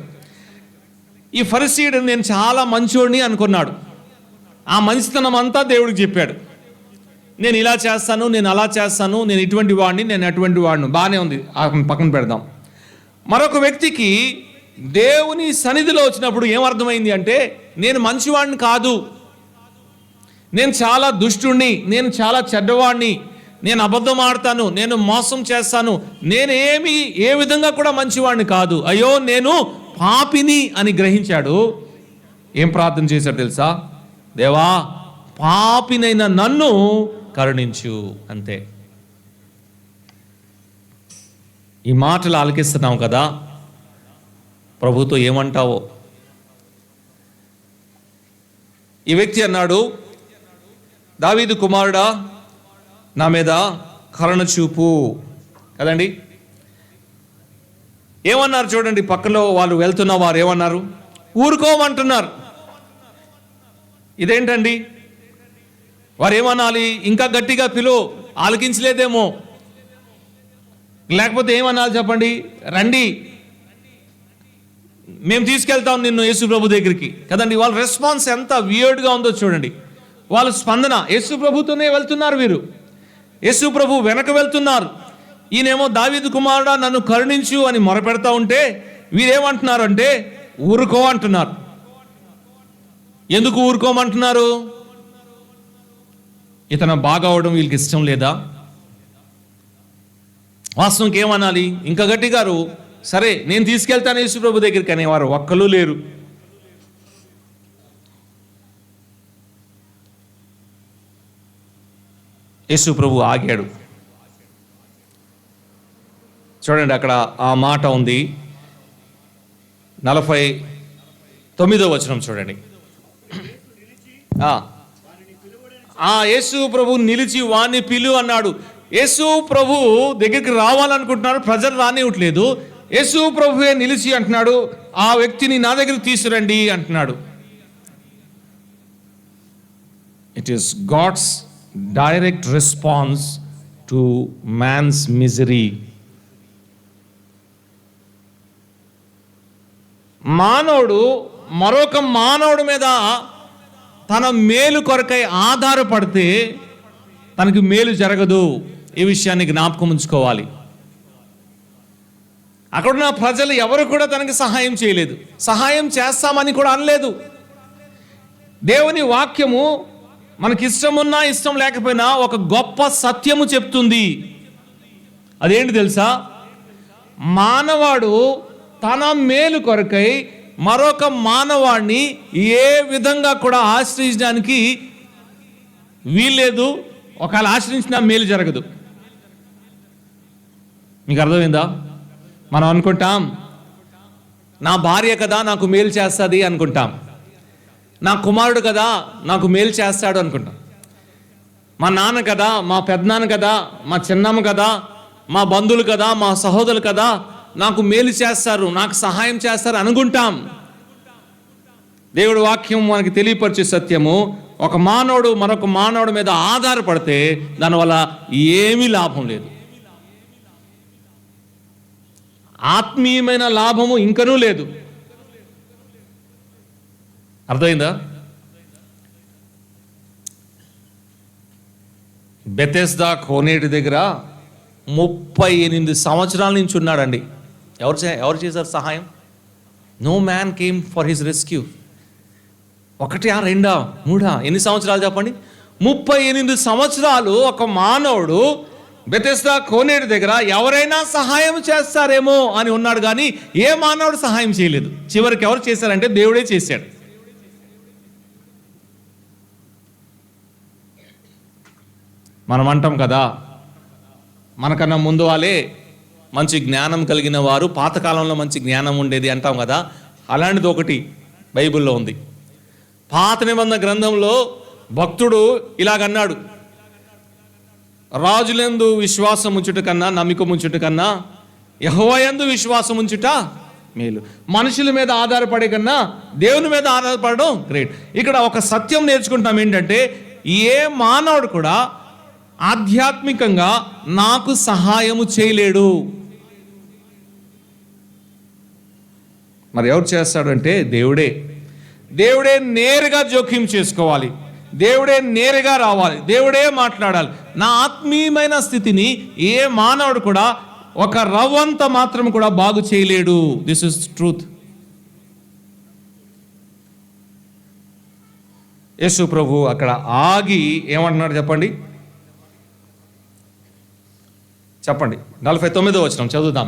ఈ ఫరిసీయుడు నేను చాలా మంచోడిని అనుకున్నాడు. ఆ మంచితనం అంతా దేవుడికి చెప్పాడు. నేను ఇలా చేస్తాను, నేను అలా చేస్తాను, నేను ఇటువంటి వాడిని, నేను అటువంటి వాడిని. బాగానే ఉంది, పక్కన పెడదాం. మరొక వ్యక్తికి దేవుని సన్నిధిలో వచ్చినప్పుడు ఏమర్థమైంది అంటే, నేను మంచివాడిని కాదు, నేను చాలా దుష్టుణ్ణి, నేను చాలా చెడ్డవాడిని, నేను అబద్ధం ఆడతాను, నేను మోసం చేస్తాను, నేనేమి ఏ విధంగా కూడా మంచివాడిని కాదు, అయ్యో నేను పాపిని అని గ్రహించాడు. ఏం ప్రార్థన చేశాడు తెలుసా? దేవా, పాపినైన నన్ను కరుణించు. అంతే. ఈ మాటలు ఆలకిస్తున్నాం కదా, ప్రభుతో ఏమంటావో? ఈ వ్యక్తి అన్నాడు, దావీదు కుమారుడా, నా మీద కరుణ చూపు. కదండి, ఏమన్నారు చూడండి, పక్కలో వాళ్ళు వెళ్తున్న వారు ఏమన్నారు? ఊరుకోమంటున్నారు. ఇదేంటండి? వారు ఏమనాలి? ఇంకా గట్టిగా పిలువు, ఆలకించలేదేమో. లేకపోతే ఏమనాలి చెప్పండి? రండి, మేము తీసుకెళ్తాం నిన్ను యేసు ప్రభు దగ్గరికి. కదండి, వాళ్ళ రెస్పాన్స్ ఎంత వియర్డ్గా ఉందో చూడండి. వాళ్ళ స్పందన, యేసు ప్రభుతోనే వెళ్తున్నారు వీరు, యేసు ప్రభు వెనక వెళ్తున్నారు. ఈయనేమో దావీదు కుమారుడా నన్ను కరుణించు అని మొరపెడతా ఉంటే వీరేమంటున్నారు అంటే ఊరుకో అంటున్నారు. ఎందుకు ఊరుకోమంటున్నారు? ఇతను బాగా అవడం వీళ్ళకి ఇష్టం లేదా? వాస్తవంకి ఏమనాలి? ఇంకా గట్టిగారు, సరే నేను తీసుకెళ్తాను యేసు ప్రభు దగ్గరికి అనేవారు ఒక్కళ్ళు లేరు. యేసు ప్రభు ఆగాడు. చూడండి, అక్కడ ఆ మాట ఉంది, 49వ వచనం చూడండి. యేసు ప్రభు నిలిచి వాణ్ణి పిలు అన్నాడు. యేసు ప్రభు దగ్గరికి రావాలనుకుంటున్నారు, ప్రజలు రానివ్వట్లేదు. యేసు ప్రభువే నిలిచి అంటున్నాడు, ఆ వ్యక్తిని నా దగ్గరికి తీసుకురండి అంటున్నాడు. It is God's direct response to man's misery. మానవుడు మరొక మానవుడి మీద తన మేలు కొరకై ఆధారపడితే తనకి మేలు జరగదు. ఈ విషయాన్ని జ్ఞాపకం ఉంచుకోవాలి. అక్కడున్న ప్రజలు ఎవరు కూడా తనకి సహాయం చేయలేదు, సహాయం చేస్తామని కూడా అనలేదు. దేవుని వాక్యము మనకి ఇష్టమున్నా ఇష్టం లేకపోయినా ఒక గొప్ప సత్యము చెప్తుంది. అదేంటి తెలుసా? మానవాడు తన మేలు కొరకై మరొక మానవాడిని ఏ విధంగా కూడా ఆశ్రయించడానికి వీల్లేదు. ఒకవేళ ఆశ్రయించినా మేలు జరగదు. మీకు అర్థమైందా? మనం అనుకుంటాం, నా భార్య కదా నాకు మేలు చేస్తుంది అనుకుంటాం, నా కుమారుడు కదా నాకు మేలు చేస్తాడు అనుకుంటాం, మా నాన్న కదా, మా పెద్దనాన్న కదా, మా చిన్నమ్మ కదా, మా బంధువులు కదా, మా సహోదరులు కదా నాకు మేలు చేస్తారు, నాకు సహాయం చేస్తారు అనుకుంటాం. దేవుడి వాక్యం మనకి తెలియపరిచే సత్యము, ఒక మానవుడు మరొక మానవుడి మీద ఆధారపడితే దానివల్ల ఏమీ లాభం లేదు. ఆత్మీయమైన లాభము ఇంకనూ లేదు. అర్థమైందా? బెతెస్దా కోనేటి దగ్గర 38 సంవత్సరాల నుంచి ఉన్నాడండి. ఎవరు చేశారు సహాయం? No man came for his rescue. 1, 2, 3 ఎన్ని సంవత్సరాలు చెప్పండి? 38 సంవత్సరాలు ఒక మానవుడు బెతెస్దా కోనేటి దగ్గర ఎవరైనా సహాయం చేస్తారేమో అని ఉన్నాడు, కానీ ఏ మానవుడు సహాయం చేయలేదు. చివరికి ఎవరు చేశారంటే దేవుడే చేశాడు. మనం అంటాం కదా, మనకన్నా ముందు వాళ్ళే మంచి జ్ఞానం కలిగిన వారు, పాతకాలంలో మంచి జ్ఞానం ఉండేది అంటాం కదా. అలాంటిది ఒకటి బైబిల్లో ఉంది. పాత నిబంధన గ్రంథంలో భక్తుడు ఇలాగన్నాడు, రాజులందు విశ్వాసం ఉంచుట కన్నా, నమ్మిక ఉంచుట కన్నా యెహోవాయందు విశ్వాసం ఉంచుట మేలు. మనుషుల మీద ఆధారపడే కన్నా దేవుని మీద ఆధారపడడం గ్రేట్. ఇక్కడ ఒక సత్యం నేర్చుకుంటాం ఏంటంటే, ఏ మానవుడు కూడా ఆధ్యాత్మికంగా నాకు సహాయము చేయలేడు. మరి ఎవరు చేస్తాడంటే దేవుడే. దేవుడే నేరుగా జోక్యం చేసుకోవాలి, దేవుడే నేరుగా రావాలి, దేవుడే మాట్లాడాలి. నా ఆత్మీయమైన స్థితిని ఏ మానవుడు కూడా ఒక రవ్వంత మాత్రం కూడా బాగు చేయలేడు. This is truth. యేసు ప్రభు అక్కడ ఆగి ఏమంటున్నాడు చెప్పండి? 49వ వచనం చదువుదాం.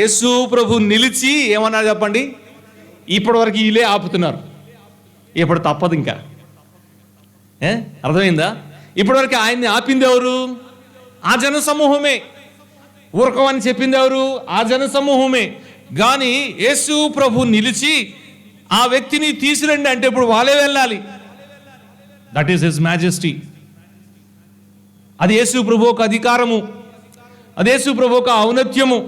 యేసు ప్రభు నిలిచి ఏమన్నారు చెప్పండి? ఇప్పటి వరకు వీళ్ళే ఆపుతున్నారు, ఇప్పుడు తప్పదు ఇంకా. అర్థమైందా? ఇప్పటివరకు ఆయన్ని ఆపింది ఎవరు? ఆ జన సమూహమే. ఊరకమని చెప్పింది ఎవరు? ఆ జన సమూహమే. కానీ యేసు ప్రభు నిలిచి ఆ వ్యక్తిని తీసురండి అంటే ఇప్పుడు వాళ్ళే వెళ్ళాలి. That is his majesty. అది యేసు ప్రభు ఒక అధికారము, అది యేసు ప్రభు ఒక ఔన్నత్యము.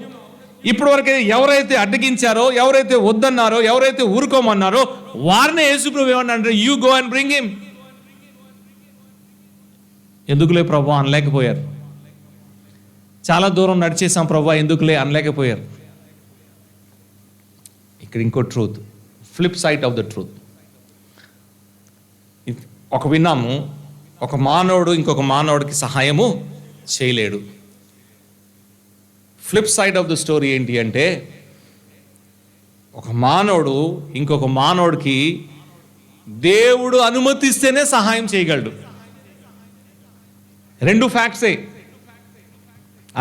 ఇప్పటివరకు ఎవరైతే అడ్డగించారో, ఎవరైతే వద్దన్నారో, ఎవరైతే ఊరుకోమన్నారో వారినే యేసు ప్రభు ఏమన్నారంటే, you go and bring him. ఎందుకులే ప్రభు అనలేకపోయారు. చాలా దూరం నడిచేసాం ప్రభు, ఎందుకులే అనలేకపోయారు. ఇక్కడ ఇంకో truth, flip side of the truth. ఒక విన్నాము, ఒక మానవుడు ఇంకొక మానవుడికి సహాయము చేయలేడు. Flip side of the story ఏంటి అంటే, ఒక మానవుడు ఇంకొక మానవుడికి దేవుడు అనుమతిస్తేనే సహాయం చేయగలడు. 2 ఫ్యాక్ట్సే.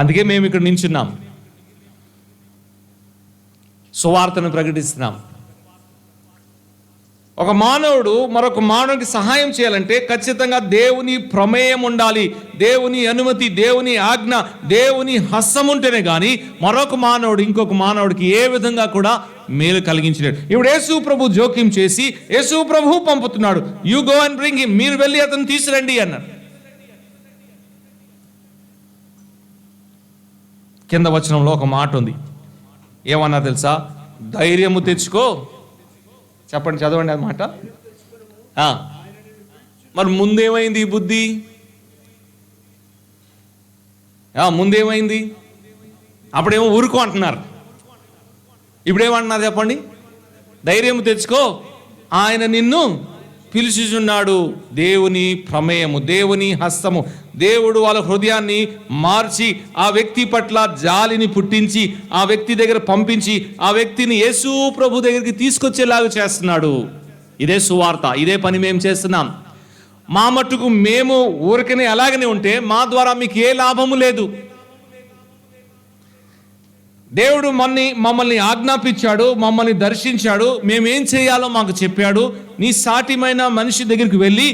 అందుకే మేము ఇక్కడ నించున్నాం, సువార్తను ప్రకటిస్తున్నాం. ఒక మానవుడు మరొక మానవుడికి సహాయం చేయాలంటే ఖచ్చితంగా దేవుని ప్రమేయం ఉండాలి, దేవుని అనుమతి, దేవుని ఆజ్ఞ, దేవుని హస్తం ఉంటేనే కానీ మరొక మానవుడు ఇంకొక మానవుడికి ఏ విధంగా కూడా మేలు కలిగించలేడు. ఇప్పుడు యేసు ప్రభు జోక్యం చేసి యేసు ప్రభు పంపుతున్నాడు, you go and bring him, మీరు వెళ్ళి అతను తీసురండి అన్నాడు. కింద వచనంలో ఒక మాట ఉంది, ఏమన్నా తెలుసా? ధైర్యము తెచ్చుకో. చెప్పండి, చదవండి అది మాట. మరి ముందేమైంది ఈ బుద్ధి? ముందేమైంది? అప్పుడేమో ఊరుకో అంటున్నారు, ఇప్పుడేమంటున్నారు చెప్పండి? ధైర్యం తెచ్చుకో, ఆయన నిన్ను పిలుచుచున్నాడు. దేవుని ప్రమేయము, దేవుని హస్తము, దేవుడు వాళ్ళ హృదయాన్ని మార్చి ఆ వ్యక్తి పట్ల జాలిని పుట్టించి ఆ వ్యక్తి దగ్గర పంపించి ఆ వ్యక్తిని యేసు ప్రభు దగ్గరికి తీసుకొచ్చేలాగా చేస్తున్నాడు. ఇదే సువార్త, ఇదే పని మేము చేస్తున్నాం. మా మట్టుకు మేము ఊరికనే అలాగనే ఉంటే మా ద్వారా మీకు ఏ లాభము లేదు. దేవుడు మమ్మల్ని ఆజ్ఞాపించాడు, మమ్మల్ని దర్శించాడు, మేమేం చేయాలో మాకు చెప్పాడు. నీ సాటిమైన మనిషి దగ్గరికి వెళ్ళి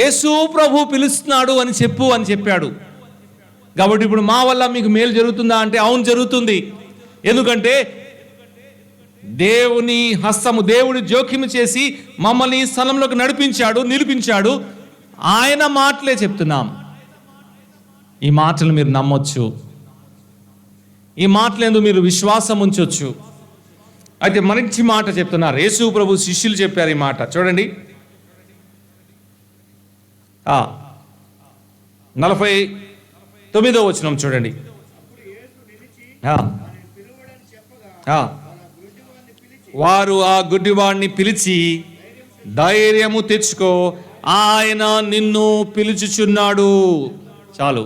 యేసు ప్రభు పిలుస్తున్నాడు అని చెప్పు అని చెప్పాడు. కాబట్టి ఇప్పుడు మా వల్ల మీకు మేలు జరుగుతుందా అంటే అవును, జరుగుతుంది. ఎందుకంటే దేవుని హస్తము, దేవుడు జోక్యం చేసి మమ్మల్ని ఈ స్థలంలోకి నడిపించాడు, నిలిపించాడు. ఆయన మాటలే చెప్తున్నాం. ఈ మాటలు మీరు నమ్మొచ్చు, ఈ మాటలందు మీరు విశ్వాసం ఉంచొచ్చు. అయితే మంచి మాట చెప్తున్నారు యేసు ప్రభు శిష్యులు చెప్పారు ఈ మాట. చూడండి 49వ వచనం చూడండి. వారు ఆ గుడ్డివాడిని పిలిచి, ధైర్యము తెచ్చుకో, ఆయన నిన్ను పిలుచుచున్నాడు. చాలు.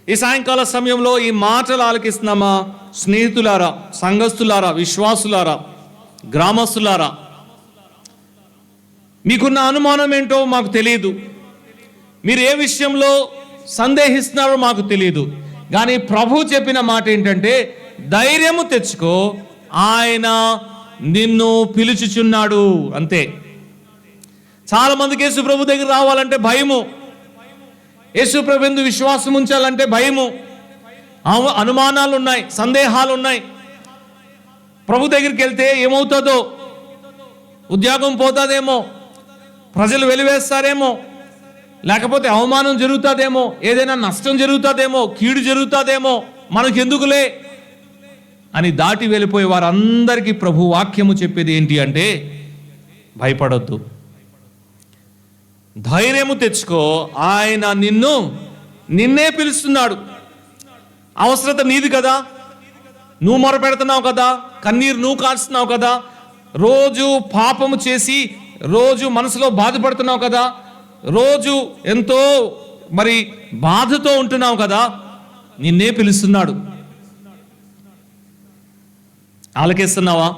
ఈ సాయంకాల సమయంలో ఈ మాటలు ఆలకిస్తున్నామా స్నేహితులారా, సంఘస్థులారా, విశ్వాసులారా, గ్రామస్తులారా? మీకున్న అనుమానం ఏంటో మాకు తెలియదు, మీరు ఏ విషయంలో సందేహిస్తున్నారో మాకు తెలియదు. కానీ ప్రభు చెప్పిన మాట ఏంటంటే ధైర్యము తెచ్చుకో, ఆయన నిన్ను పిలుచుచున్నాడు. అంతే. చాలా మందికి యేసు ప్రభు దగ్గర రావాలంటే భయము, యేసు ప్రభు యందు విశ్వాసం ఉంచాలంటే భయము, అనుమానాలు ఉన్నాయి, సందేహాలు ఉన్నాయి. ప్రభు దగ్గరికి వెళ్తే ఏమవుతుందో, ఉద్యోగం పోతుందేమో, ప్రజలు వెలివేస్తారేమో, లేకపోతే అవమానం జరుగుతుందేమో, ఏదైనా నష్టం జరుగుతుందేమో, కీడు జరుగుతుందేమో, మనకెందుకులే అని దాటి వెళ్ళిపోయే వారందరికీ ప్రభు వాక్యము చెప్పేది ఏంటి అంటే భయపడొద్దు, ధైర్యము తెచ్చుకో, ఆయన నిన్నే పిలుస్తున్నాడు. అవసరత నీది కదా, నువ్వు మొరపెడుతున్నావు కదా, కన్నీరు నువ్వు కాల్స్తున్నావు కదా, రోజు పాపము చేసి రోజు మనసులో బాధపడుతున్నావు కదా, రోజు ఎంతో బాధతో ఉంటున్నావు కదా, నిన్నే పిలుస్తున్నాడు. ఆలకిస్తున్నావా?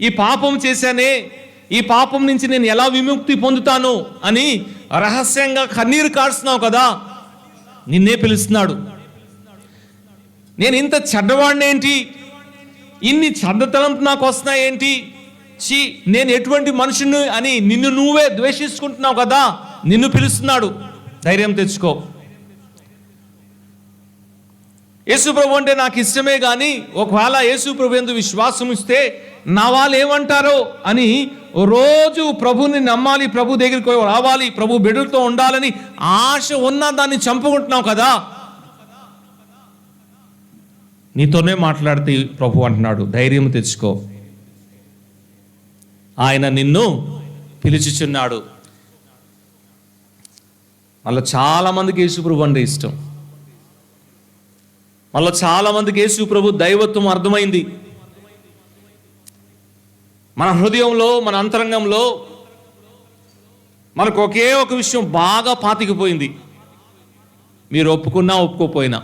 ఈ పాపం చేశానే, ఈ పాపం నుంచి నేను ఎలా విముక్తి పొందుతాను అని రహస్యంగా కన్నీరు కారుస్తున్నావు కదా, నిన్నే పిలుస్తున్నాడు. నేను ఇంత చెడ్డవాడినేంటి, ఇన్ని చెడ్డతలంపు నాకు వస్తున్నాయేంటి, నేను ఎటువంటి మనుషుని అని నిన్ను నువ్వే ద్వేషించుకుంటున్నావు కదా, నిన్ను పిలుస్తున్నాడు. ధైర్యం తెచ్చుకో. యేసు ప్రభు అంటే నాకు ఇష్టమే, కానీ ఒకవేళ యేసు ప్రభు యందు విశ్వాసం ఇస్తే నా వాళ్ళు ఏమంటారో అని రోజు ప్రభుని నమ్మాలి, ప్రభు దగ్గరికి రావాలి, ప్రభు బిడ్డలతో ఉండాలని ఆశ ఉన్నా దాన్ని చంపుకుంటున్నావు కదా, నీతోనే మాట్లాడితే ప్రభు అంటున్నాడు ధైర్యం తెచ్చుకో, ఆయన నిన్ను పిలుచుచున్నాడు. మళ్ళీ చాలామందికి యేసు ప్రభు అంటే ఇష్టం, మళ్ళీ చాలామందికి యేసు ప్రభు దైవత్వం అర్థమైంది. మన హృదయంలో, మన అంతరంగంలో మనకు ఒకే ఒక విషయం బాగా పాతికిపోయింది, మీరు ఒప్పుకున్నా ఒప్పుకోపోయినా.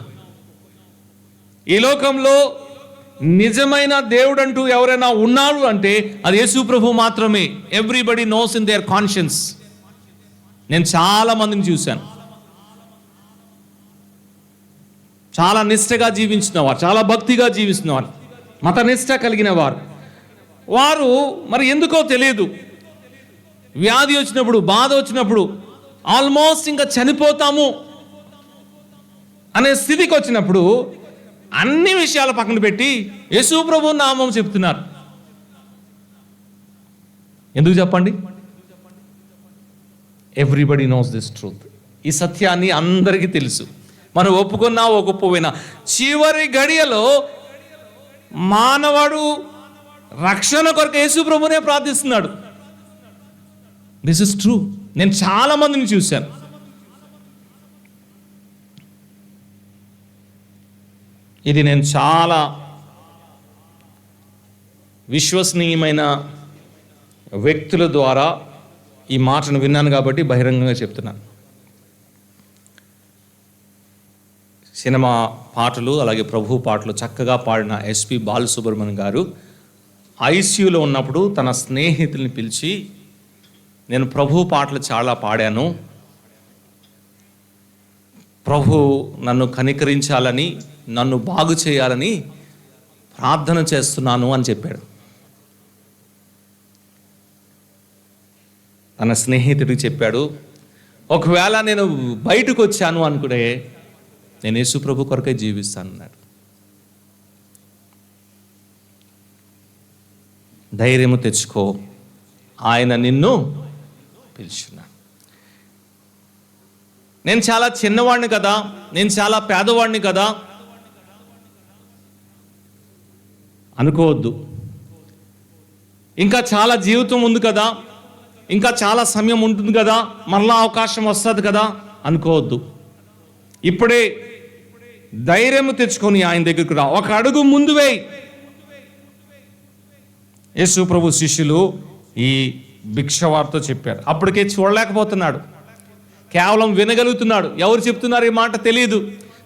ఈ లోకంలో నిజమైన దేవుడు అంటూ ఎవరైనా ఉన్నారు అంటే అది యేసు ప్రభు మాత్రమే. Everybody knows in there conscience. నేను చాలా మందిని చూశాను, చాలా నిష్ఠగా జీవించిన వారు, చాలా భక్తిగా జీవిస్తున్న వారు, మత నిష్ఠ కలిగిన వారు మరి ఎందుకో తెలియదు, వ్యాధి వచ్చినప్పుడు, బాధ వచ్చినప్పుడు, ఆల్మోస్ట్ ఇంకా చనిపోతాము అనే స్థితికి వచ్చినప్పుడు అన్ని విషయాలు పక్కన పెట్టి యేసు ప్రభు నామం చెప్తున్నారు. ఎందుకు చెప్పండి? Everybody knows this truth. ఈ సత్యాన్ని అందరికీ తెలుసు, మనం ఒప్పుకున్నా ఒప్పుకోపోయినా. చివరి గడియలో మానవాడు రక్షణ కొరకు యేసు ప్రభునే ప్రార్థిస్తున్నాడు. This is true. నేను చాలా మందిని చూశాను. ఇది నేను చాలా విశ్వసనీయమైన వ్యక్తుల ద్వారా ఈ మాటను విన్నాను కాబట్టి బహిరంగంగా చెప్తున్నాను. సినిమా పాటలు అలాగే ప్రభు పాటలు చక్కగా పాడిన ఎస్పి బాలసుబ్రహ్మణ్యం గారు ఐసీయూలో ఉన్నప్పుడు తన స్నేహితుల్ని పిలిచి, నేను ప్రభు పాటలు చాలా పాడాను, ప్రభు నన్ను కనికరించాలని, నన్ను బాగు చేయాలని ప్రార్థన చేస్తున్నాను అని చెప్పాడు. తన స్నేహితుడికి చెప్పాడు, ఒకవేళ నేను బయటకు వచ్చాను అనుకునే నేను యేసు ప్రభు కొరకే జీవిస్తాను అన్నాడు. ధైర్యము తెచ్చుకో, ఆయన నిన్ను పిలుచున్నాడు. నేను చాలా చిన్నవాడిని కదా, నేను చాలా పేదవాడిని కదా అనుకోవద్దు. ఇంకా చాలా జీవితం ఉంది కదా, ఇంకా చాలా సమయం ఉంటుంది కదా, మరలా అవకాశం వస్తుంది కదా అనుకోవద్దు. ఇప్పుడే ధైర్యం తెచ్చుకొని ఆయన దగ్గరికి రా, ఒక అడుగు ముందు వేయి. యేసు ప్రభు శిష్యులు ఈ భిక్షవార్త చెప్పారు. అప్పటికే చూడలేకపోతున్నాడు, కేవలం వినగలుగుతున్నాడు. ఎవరు చెప్తున్నారు ఈ మాట తెలియదు.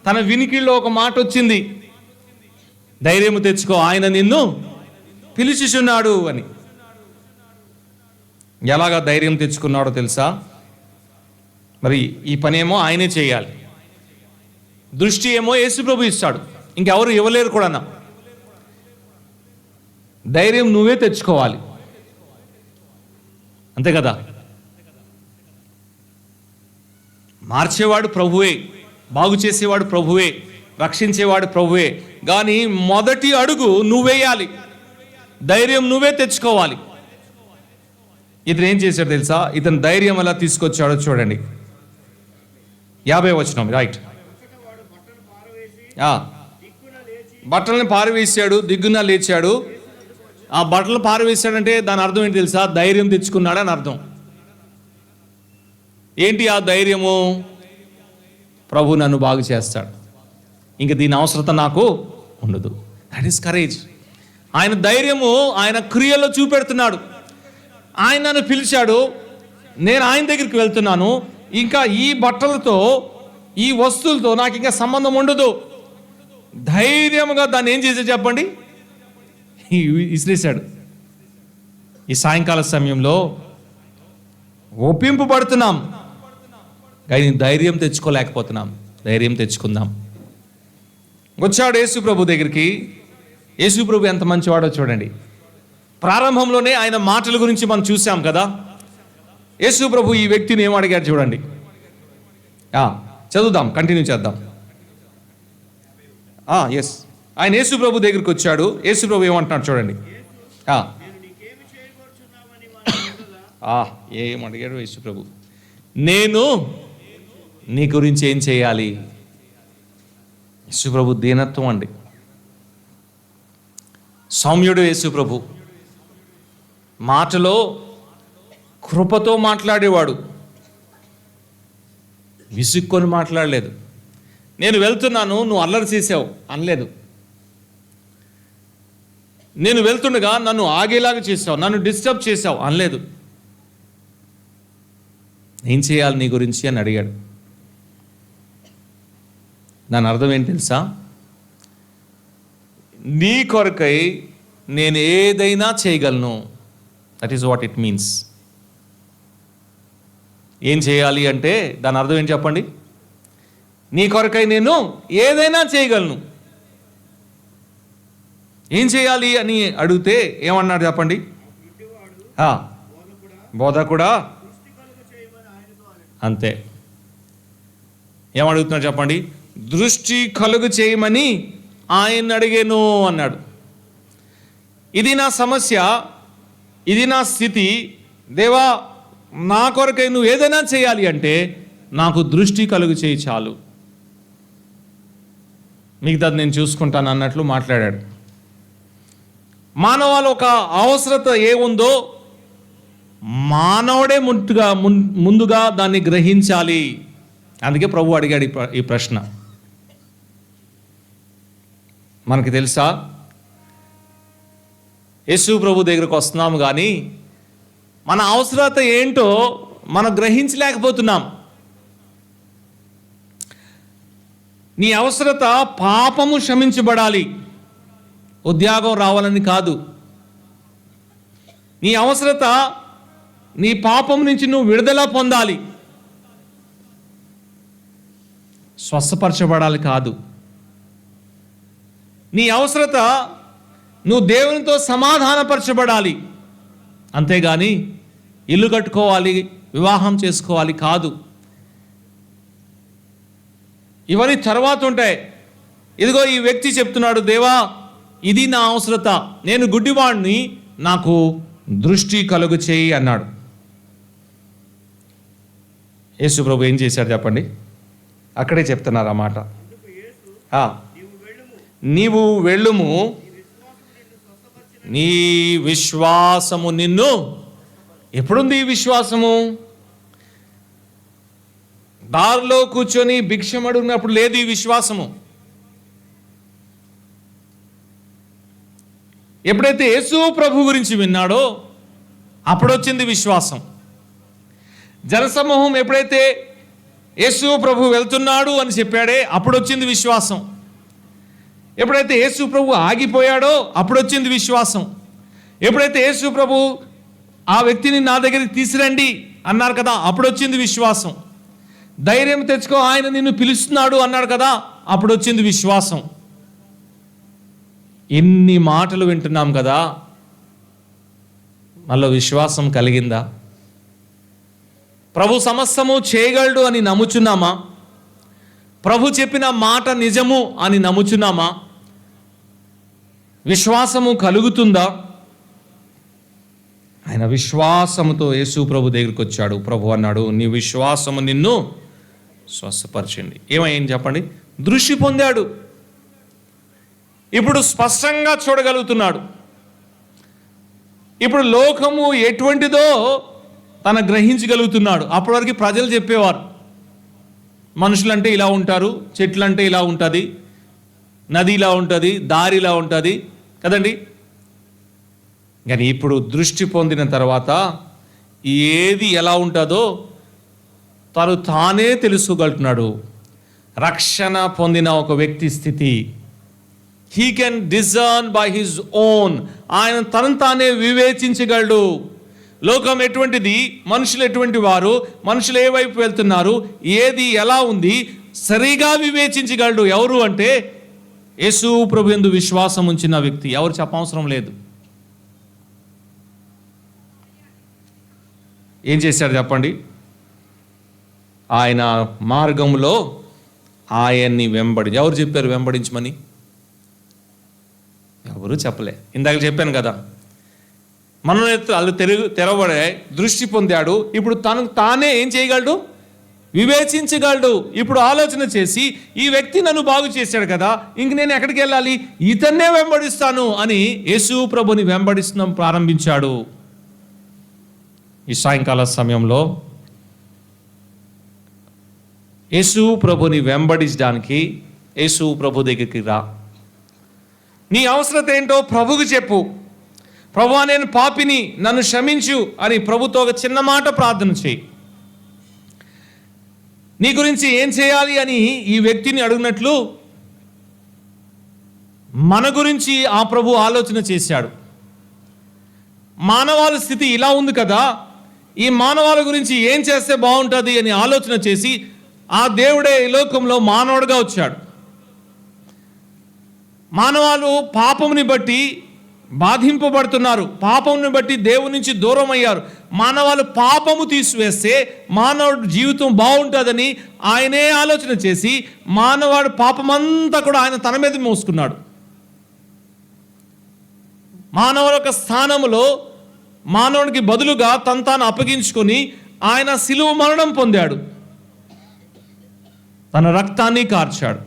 తన వినికిల్లో ఒక మాట వచ్చింది, ధైర్యము తెచ్చుకో, ఆయన నిన్ను పిలుచుచున్నాడు అని. ఎలాగా ధైర్యం తెచ్చుకున్నాడో తెలుసా? మరి ఈ పనేమో ఆయనే చేయాలి, దృష్టి ఏమో యేసు ప్రభు ఇస్తాడు, ఇంకెవరు ఇవ్వలేరు కూడా. ధైర్యం నువ్వే తెచ్చుకోవాలి, అంతే కదా. మార్చేవాడు ప్రభువే, బాగు చేసేవాడు ప్రభువే, రక్షించేవాడు ప్రభువే. కానీ మొదటి అడుగు నువ్వేయాలి, ధైర్యం నువ్వే తెచ్చుకోవాలి. ఇతను ఏం చేశాడు తెలుసా? ఇతను ధైర్యం ఎలా తీసుకొచ్చాడో చూడండి. 50వ వచనం, రైట్. బట్టలను పారవేశాడు, దిగ్గున లేచాడు. ఆ బట్టలు పారవేశాడంటే దాని అర్థం ఏంటి తెలుసా? ధైర్యం తెచ్చుకున్నాడు అని అర్థం. ఏంటి ఆ ధైర్యము? ప్రభు నన్ను బాగు చేస్తాడు, ఇంక దీని అవసరత నాకు ఉండదు. That is courage. ఆయన ధైర్యము ఆయన క్రియల్లో చూపెడుతున్నాడు. ఆయన నన్ను పిలిచాడు, నేను ఆయన దగ్గరికి వెళ్తున్నాను, ఇంకా ఈ బట్టలతో ఈ వస్తువులతో నాకు ఇంకా సంబంధం ఉండదు. ధైర్యంగా దాన్ని ఏం చేసే చెప్పండి, ఇసిరేశాడు. ఈ సాయంకాల సమయంలో ఒప్పింపబడుతున్నాం కానీ ధైర్యం తెచ్చుకోలేకపోతున్నాం. ధైర్యం తెచ్చుకుందాం. వచ్చాడు యేసు ప్రభు దగ్గరికి. యేసు ప్రభు ఎంత మంచివాడో చూడండి. ప్రారంభంలోనే ఆయన మాటల గురించి మనం చూసాం కదా. యేసు ప్రభు ఈ వ్యక్తిని ఏం అడిగాడు చూడండి. చదువుదాం, కంటిన్యూ చేద్దాం. ఎస్, ఆయన యేసు ప్రభు దగ్గరికి వచ్చాడు. యేసు ప్రభు ఏమంటున్నాడు చూడండి. ఏం అడిగాడు యేసు ప్రభు? నేను నీ గురించి ఏం చేయాలి? యేసు ప్రభు దీనత్వం అండి. సౌమ్యుడు యేసు ప్రభు, మాటలో కృపతో మాట్లాడేవాడు, విసుక్కొని మాట్లాడలేదు. నేను వెళ్తున్నాను, నువ్వు అల్లరి చేసావు అనలేదు. నేను వెళ్తుండగా నన్ను ఆగేలాగా చేసావు, నన్ను డిస్టర్బ్ చేసావు అనలేదు. ఏం చేయాలి నీ గురించి అని అడిగాడు. దాని అర్థం ఏంటి తెలుసా? నీ కొరకై నేను ఏదైనా చేయగలను. That is what it means. ఏం చేయాలి అంటే దాని అర్థం ఏంటి చెప్పండి? నీ కొరకై నేను ఏదైనా చేయగలను. ఏం చేయాలి అని అడిగితే ఏమన్నాడు చెప్పండి? బోధకుడా, అంతే. ఏమడుగుతున్నాడు చెప్పండి? దృష్టి కలుగు చేయమని ఆయన అడిగాను అన్నాడు. ఇది నా సమస్య, ఇది నా స్థితి. దేవా, నా కొరకై నువ్వు ఏదైనా చేయాలి అంటే నాకు దృష్టి కలుగు చేయి చాలు, మిగతాది నేను చూసుకుంటాను అన్నట్లు మాట్లాడాడు. మానవాళి ఒక అవసరత ఏముందో మానవుడే ముందుగా దాన్ని గ్రహించాలి. అందుకే ప్రభు అడిగాడు ఈ ప్రశ్న. మనకి తెలుసా, యేసు ప్రభు దగ్గరకు వస్తున్నాము, కానీ మన అవసరత ఏంటో మనం గ్రహించలేకపోతున్నాం. నీ అవసరత పాపము క్షమించబడాలి, ఉద్యోగం రావాలని కాదు. నీ అవసరత నీ పాపం నుంచి నువ్వు విడుదల పొందాలి, స్వస్థపరచబడాలి కాదు. నీ అవసరత నువ్వు దేవునితో సమాధానపరచబడాలి, అంతేగాని ఇల్లు కట్టుకోవాలి, వివాహం చేసుకోవాలి కాదు. ఇవన్నీ తర్వాత ఉంటాయి. ఇదిగో ఈ వ్యక్తి చెప్తున్నాడు, దేవా ఇది నా అవసరత, నేను గుడ్డివాడిని, నాకు దృష్టి కలుగు చేయి అన్నాడు. యేసు ప్రభు ఏం చేశాడు చెప్పండి? అక్కడే చెప్తున్నారు ఆ మాట. నీవు వెళ్ళుము, నీ విశ్వాసము నిన్ను. ఎప్పుడుంది ఈ విశ్వాసము? దారిలో కూర్చొని భిక్షం అడుగునప్పుడు లేదు ఈ విశ్వాసము. ఎప్పుడైతే యేసు ప్రభు గురించి విన్నాడో అప్పుడొచ్చింది విశ్వాసం. జనసమూహం ఎప్పుడైతే యేసు ప్రభు వెళ్తున్నాడు అని చెప్పాడే అప్పుడొచ్చింది విశ్వాసం. ఎప్పుడైతే యేసు ప్రభు ఆగిపోయాడో అప్పుడొచ్చింది విశ్వాసం. ఎప్పుడైతే యేసు ప్రభు ఆ వ్యక్తిని నా దగ్గరికి తీసురండి అన్నారు కదా అప్పుడొచ్చింది విశ్వాసం. ధైర్యం తెచ్చుకో, ఆయన నిన్ను పిలుస్తున్నాడు అన్నాడు కదా అప్పుడొచ్చింది విశ్వాసం. ఇన్ని మాటలు వింటున్నాం కదా, మనలో విశ్వాసం కలిగిందా? ప్రభు సమస్తము చేయగలడు అని నమ్ముచున్నామా? ప్రభు చెప్పిన మాట నిజము అని నమ్ముచున్నామా? విశ్వాసము కలుగుతుందా? ఆయన విశ్వాసముతో యేసు ప్రభు దగ్గరికి వచ్చాడు. ప్రభు అన్నాడు, నీ విశ్వాసము నిన్ను స్వస్థపరిచింది. ఏమైంది చెప్పండి? దృష్టి పొందాడు. ఇప్పుడు స్పష్టంగా చూడగలుగుతున్నాడు. ఇప్పుడు లోకము ఎటువంటిదో తన గ్రహించగలుగుతున్నాడు. అప్పటివరకు ప్రజలు చెప్పేవారు, మనుషులంటే ఇలా ఉంటారు, చెట్లంటే ఇలా ఉంటుంది, నది ఇలా ఉంటుంది, దారి ఇలా ఉంటుంది కదండి. కానీ ఇప్పుడు దృష్టి పొందిన తర్వాత ఏది ఎలా ఉంటుందో తను తానే తెలుసుకోగలుగుతున్నాడు. రక్షణ పొందిన ఒక వ్యక్తి స్థితి, he can discern by his own. ఆయన తను తానే వివేచించగలడు. లోకం ఎటువంటిది, మనుషులు ఎటువంటి వారు, మనుషులు ఏ వైపు వెళ్తున్నారు, ఏది ఎలా ఉంది సరిగా వివేచించగలడు. ఎవరు అంటే యేసు ప్రభు యందు విశ్వాసం ఉంచిన వ్యక్తి. ఎవరు చెప్పవసరం లేదు. ఏం చేశాడు చెప్పండి? ఆయన మార్గంలో ఆయన్ని ఎవరు చెప్పారు వెంబడించమని? ఎవరు చెప్పలే. ఇందాక చెప్పాను కదా, మనోనేత్రాలు తెరవబడే దృష్టి పొందాడు. ఇప్పుడు తను తానే ఏం చేయగలడు? వివేచించగలడు. ఇప్పుడు ఆలోచన చేసి ఈ వ్యక్తి నన్ను బాగు చేశాడు కదా, ఇంక నేను ఎక్కడికి వెళ్ళాలి, ఇతన్నే వెంబడిస్తాను అని యేసు ప్రభుని వెంబడిస్తాం ప్రారంభించాడు. ఈ సాయంకాల సమయంలో యేసు ప్రభుని వెంబడించడానికి యేసు ప్రభు దగ్గరికి రా. నీ అవసరత ఏంటో ప్రభువుకి చెప్పు. ప్రభువా నేను పాపిని, నన్ను క్షమించు అని ప్రభుతో ఒక చిన్న మాట ప్రార్థన చేయి. నీ గురించి ఏం చేయాలి అని ఈ వ్యక్తిని అడిగినట్లు మన గురించి ఆ ప్రభు ఆలోచన చేశాడు. మానవాళి స్థితి ఇలా ఉంది కదా, ఈ మానవాళి గురించి ఏం చేస్తే బాగుంటుంది అని ఆలోచన చేసి ఆ దేవుడే ఈ లోకంలో మానవుడిగా వచ్చాడు. మానవాళ్ళు పాపముని బట్టి బాధింపబడుతున్నారు, పాపముని బట్టి దేవుని నుంచి దూరం అయ్యారు. మానవాళ్ళు పాపము తీసివేస్తే మానవుడి జీవితం బాగుంటుందని ఆయనే ఆలోచన చేసి మానవాడు పాపమంతా కూడా ఆయన తన మీద మోసుకున్నాడు. మానవుల యొక్క స్థానంలో మానవుడికి బదులుగా తను తాను అప్పగించుకొని ఆయన శిలువ మరణం పొందాడు, తన రక్తాన్ని కార్చాడు,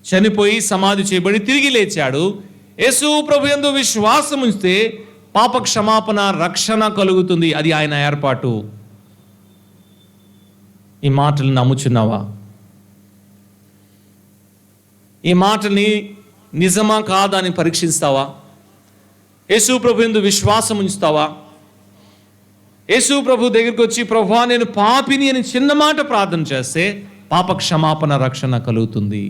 చనిపోయి సమాధి చేయబడి తిరిగి లేచాడు. యేసు ప్రభు యందు విశ్వాసం ఉంచితే పాప క్షమాపణ, రక్షణ కలుగుతుంది. అది ఆయన ఏర్పాటు. ఈ మాటలు నమ్ముచున్నావా? ఈ మాటల్ని నిజమా కాదా అని పరీక్షిస్తావా? యేసు ప్రభు యందు విశ్వాసం ఉంచుతావా? యేసు ప్రభు దగ్గరికి వచ్చి, ప్రభువా నేను పాపిని అని చిన్న మాట ప్రార్థన చేస్తే పాప క్షమాపణ రక్షణ కలుగుతుంది.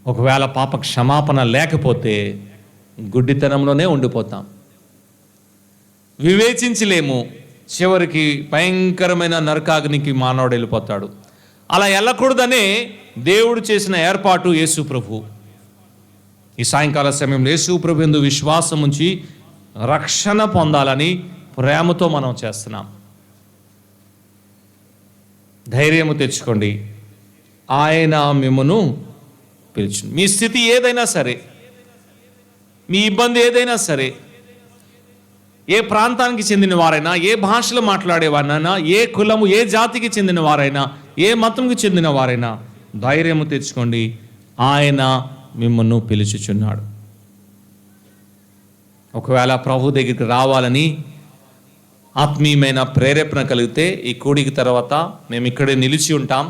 ఒకవేళ పాప క్షమాపణ లేకపోతే గుడ్డితనంలోనే ఉండిపోతాం, వివేచించలేము, చివరికి భయంకరమైన నరకాగ్నికి మానవుడు వెళ్ళిపోతాడు. అలా వెళ్ళకూడదనే దేవుడు చేసిన ఏర్పాటు యేసు ప్రభు. ఈ సాయంకాల సమయంలో యేసు ప్రభు యందు విశ్వాసం ఉంచి రక్షణ పొందాలని ప్రేమతో మనం చేస్తున్నాం. ధైర్యము తెచ్చుకోండి, ఆయన మిమ్మును పిలుచు. మీ స్థితి ఏదైనా సరే, మీ ఇబ్బంది ఏదైనా సరే, ఏ ప్రాంతానికి చెందిన వారైనా, ఏ భాషలో మాట్లాడేవారైనా, ఏ కులము ఏ జాతికి చెందిన వారైనా, ఏ మతంకి చెందిన వారైనా ధైర్యము తెచ్చుకోండి, ఆయన మిమ్మల్ని పిలుచుచున్నాడు. ఒకవేళ ప్రభు దగ్గరికి రావాలని ఆత్మీయమైన ప్రేరేపణ కలిగితే ఈ కూడికి తర్వాత మేము ఇక్కడే నిలిచి ఉంటాం.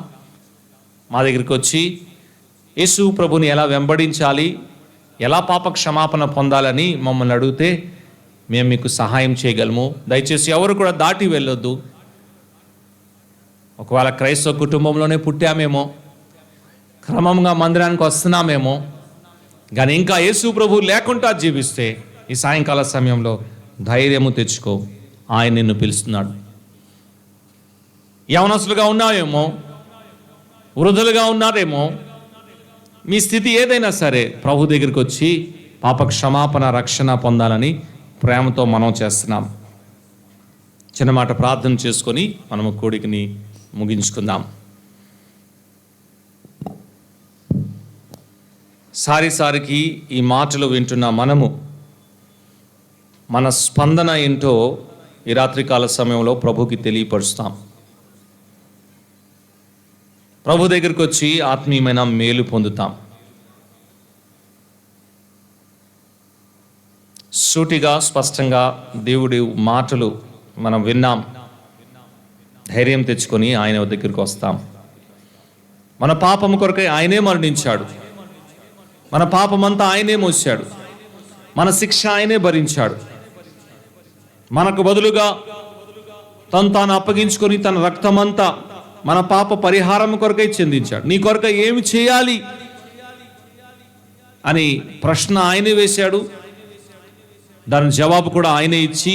మా దగ్గరికి వచ్చి యేసు ప్రభుని ఎలా వెంబడించాలి, ఎలా పాప క్షమాపణ పొందాలని మమ్మల్ని అడిగితే మేము మీకు సహాయం చేయగలము. దయచేసి ఎవరు కూడా దాటి వెళ్ళొద్దు. ఒకవేళ క్రైస్తవ కుటుంబంలోనే పుట్టామేమో, క్రమంగా మందిరానికి వస్తున్నామేమో, కానీ ఇంకా యేసు ప్రభు లేకుండా జీవిస్తే ఈ సాయంకాల సమయంలో ధైర్యము తెచ్చుకో, ఆయన నిన్ను పిలుస్తున్నాడు. యవనస్తులుగా ఉన్నావేమో, వృద్ధులుగా ఉన్నారేమో, మీ స్థితి ఏదైనా సరే ప్రభు దగ్గరికి వచ్చి పాప క్షమాపణ రక్షణ పొందాలని ప్రేమతో మనం చేస్తున్నాం. చిన్నమాట ప్రార్థన చేసుకొని మనము కూడికని ముగించుకుందాం. సారికి ఈ మాటలు వింటున్న మనము మన స్పందన ఏంటో ఈ రాత్రికాల సమయంలో ప్రభుకి తెలియపరుస్తాం. ప్రభు దగ్గరికి వచ్చి ఆత్మీయమైన మేలు పొందుతాం. సూటిగా స్పష్టంగా దేవుడి మాటలు మనం విన్నాం. ధైర్యం తెచ్చుకొని ఆయన దగ్గరికి వస్తాం. మన పాపము కొరకై ఆయనే మరణించాడు, మన పాపమంతా ఆయనే మోసాడు, మన శిక్ష ఆయనే భరించాడు. మనకు బదులుగా తాను అప్పగించుకొని తన రక్తమంతా మన పాప పరిహారం కొరకై చెందించాడు. నీ కొరకై ఏమి చేయాలి అని ప్రశ్న ఆయనే వేశాడు. దాని జవాబు కూడా ఆయనే ఇచ్చి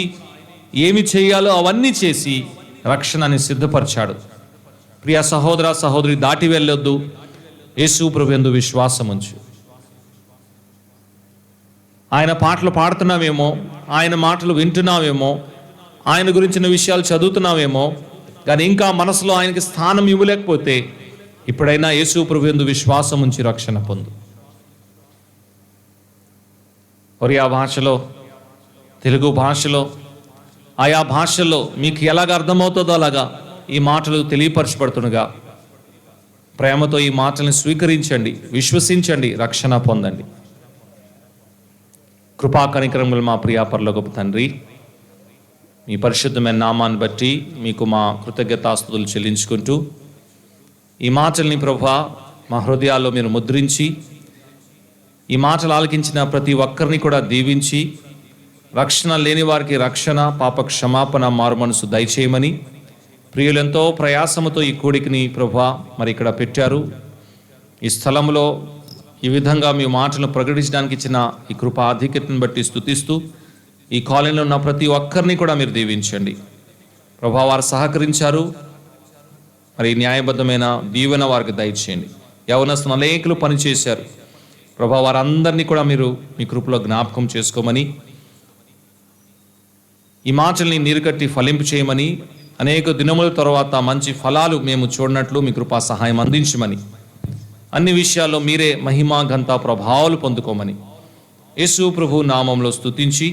ఏమి చేయాలో అవన్నీ చేసి రక్షణని సిద్ధపరిచాడు. ప్రియ సహోదర సహోదరి, దాటి వెళ్ళొద్దు. యేసు ప్రభు యందు విశ్వాసం ఉంచు. ఆయన పాటలు పాడుతున్నావేమో, ఆయన మాటలు వింటున్నావేమో, ఆయన గురించిన విషయాలు చదువుతున్నావేమో, కానీ ఇంకా మనసులో ఆయనకి స్థానం ఇవ్వలేకపోతే ఇప్పుడైనా యేసు ప్రభు యందు విశ్వాసం ఉంచి రక్షణ పొందు. ఒరియా భాషలో, తెలుగు భాషలో, ఆయా భాషల్లో మీకు ఎలాగ అర్థమవుతుందో అలాగా ఈ మాటలు తెలియపరచబడుతుండగా ప్రేమతో ఈ మాటల్ని స్వీకరించండి, విశ్వసించండి, రక్షణ పొందండి. కృపా కనికరములు మా ప్రియా పరలోకపు తండ్రి, మీ పరిశుద్ధమైన నామాన్ని బట్టి మీకు మా కృతజ్ఞతాస్తుతులు చెల్లించుకుంటూ ఈ మాటల్ని ప్రభువా మా హృదయాల్లో మీరు ముద్రించి ఈ మాటలు ఆలకించిన ప్రతి ఒక్కరిని కూడా దీవించి రక్షణ లేని వారికి రక్షణ, పాప క్షమాపణ, మారు మనసు దయచేయమని ప్రియులెంతో ప్రయాసముతో ఈ కూడికిని ప్రభువా మరి ఇక్కడ పెట్టారు. ఈ స్థలంలో ఈ విధంగా మీ మాటలను ప్రకటించడానికి ఇచ్చిన ఈ కృపా ఆధిక్యతను బట్టి స్తుతిస్తూ ఈ కాలనీలో ఉన్న ప్రతి ఒక్కరిని కూడా మీరు దీవించండి ప్రభువా. వారు సహకరించారు, మరి న్యాయబద్ధమైన దీవెన వారికి దయచేయండి. యవనస్తులు అనేకులు పనిచేశారు ప్రభువా, వారందరినీ కూడా మీరు మీ కృపలో జ్ఞాపకం చేసుకోమని, ఈ మాటల్ని నీరుకట్టి ఫలింపు చేయమని, అనేక దినముల తర్వాత మంచి ఫలాలు మేము చూడనట్లు మీ కృపా సహాయం అందించమని, అన్ని విషయాల్లో మీరే మహిమా ఘనత ప్రభావాలు పొందుకోమని యేసు ప్రభు నామంలో స్తుతించి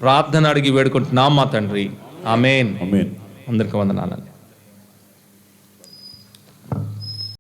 ప్రార్థన అడిగి వేడుకుంటున్నాం మా తండ్రి. ఆమేన్. ఆమేన్. అందరికీ వందనాలండి.